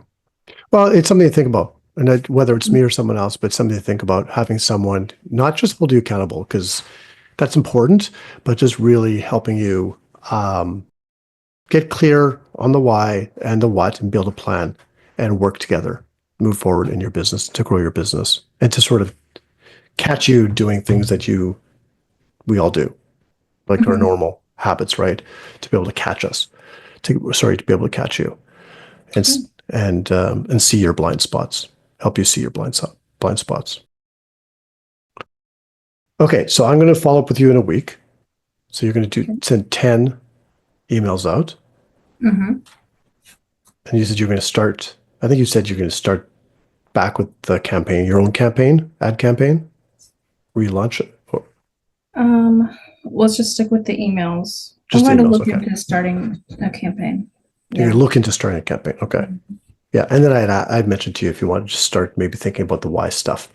Well, it's something to think about. And whether it's me or someone else, but something to think about, having someone not just hold you accountable, because that's important, but just really helping you get clear on the why and the what and build a plan and work together, move forward in your business to grow your business and to sort of catch you doing things that we all do, like our normal habits, right? To be able to catch us, to be able to catch you and and see your blind spots, help you see your blind spots. Okay, so I'm going to follow up with you in a week. So you're going to send 10 emails out. Mm-hmm. And you said you're going to start, I think you said you're going to start back with the campaign, your own campaign, ad campaign, relaunch it. Let's just stick with the emails. Just I'm going emails, to look okay. into starting a campaign. You're looking to start a campaign, okay. Mm-hmm. Yeah, and then I'd mentioned to you if you want to just start maybe thinking about the why stuff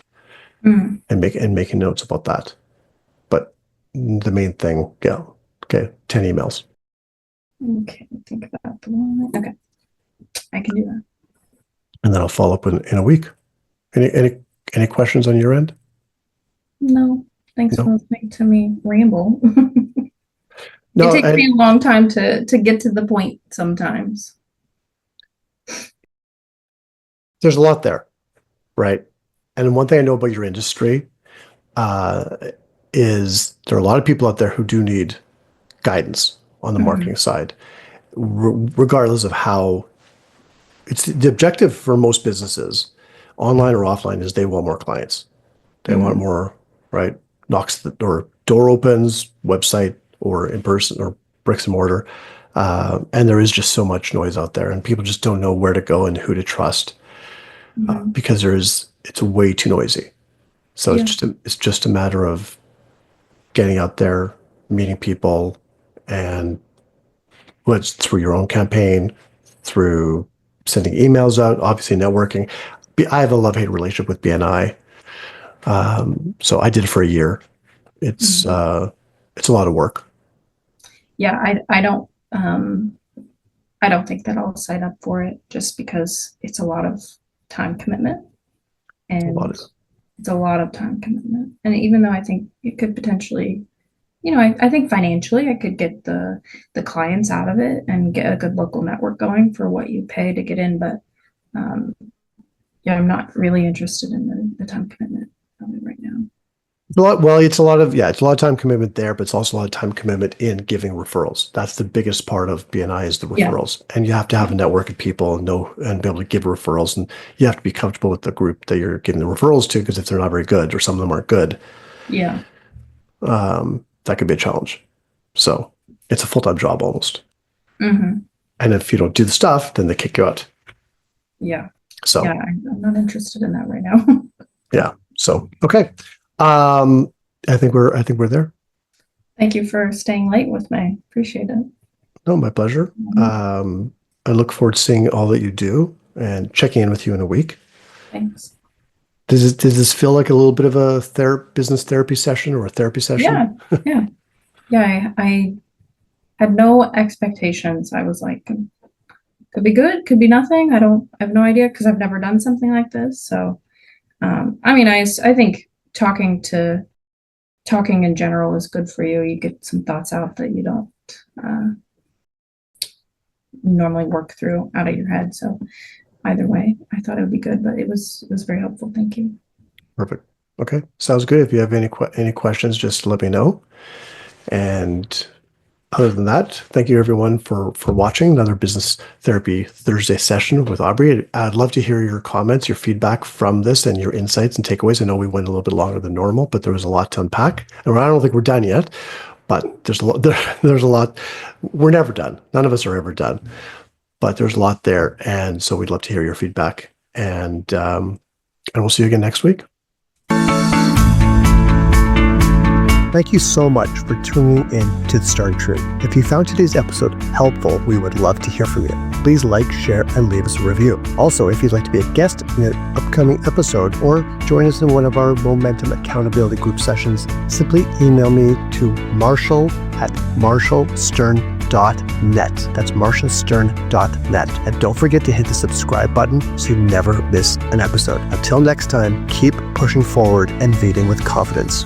Mm-hmm. and making notes about that. But the main thing, yeah, okay, 10 emails. Okay, think about the one. Okay, I can do that. And then I'll follow up in a week. Any questions on your end? No, thanks for listening to me ramble. No, it takes me a long time to get to the point sometimes. There's a lot there, right? And one thing I know about your industry is there are a lot of people out there who do need guidance on the marketing side, regardless of how it's the objective for most businesses, online or offline, is they want more clients. They want more, right? Knocks or door opens, website or in person or bricks and mortar. And there is just so much noise out there and people just don't know where to go and who to trust because it's way too noisy. So it's just a matter of getting out there, meeting people, and what's through your own campaign, through sending emails out, obviously networking. I have a love-hate relationship with BNI. So I did it for a year. It's a lot of work. Yeah, I don't think that I'll sign up for it just because it's a lot of time commitment and it's a lot of time commitment. And even though I think it could potentially, I think financially I could get the clients out of it and get a good local network going for what you pay to get in. But yeah, I'm not really interested in the time commitment right now. Well, it's a lot of time commitment there, but it's also a lot of time commitment in giving referrals. That's the biggest part of BNI is the referrals. And you have to have a network of people and be able to give referrals. And you have to be comfortable with the group that you're giving the referrals to, because if they're not very good or some of them aren't good, Yeah. that could be a challenge. So it's a full-time job almost. Mm-hmm. And if you don't do the stuff, then they kick you out. Yeah. So Yeah, I'm not interested in that right now. yeah. So okay. I think we're there. Thank you for staying late with me. Appreciate it. No, my pleasure. I look forward to seeing all that you do and checking in with you in a week. Thanks. Does this feel like a little bit of a business therapy session or a therapy session? Yeah. I had no expectations. I was like, could be good, could be nothing. I have no idea because I've never done something like this. So, I think talking in general is good for you. You get some thoughts out that you don't normally work through out of your head. So either way, I thought it would be good, but it was very helpful. Thank you. Perfect. Okay. Sounds good. If you have any questions, just let me know. And other than that, thank you everyone for watching another Business Therapy Thursday session with Aubrey. I'd love to hear your comments, your feedback from this and your insights and takeaways. I know we went a little bit longer than normal, but there was a lot to unpack. And I don't think we're done yet, but there's a lot. We're never done. None of us are ever done, but there's a lot there. And so we'd love to hear your feedback. And we'll see you again next week. Thank you so much for tuning in to The Starting Tree. If you found today's episode helpful, we would love to hear from you. Please like, share, and leave us a review. Also, if you'd like to be a guest in an upcoming episode or join us in one of our Momentum Accountability Group sessions, simply email me to marshall@marshallstern.net. That's marshallstern.net. And don't forget to hit the subscribe button so you never miss an episode. Until next time, keep pushing forward and leading with confidence.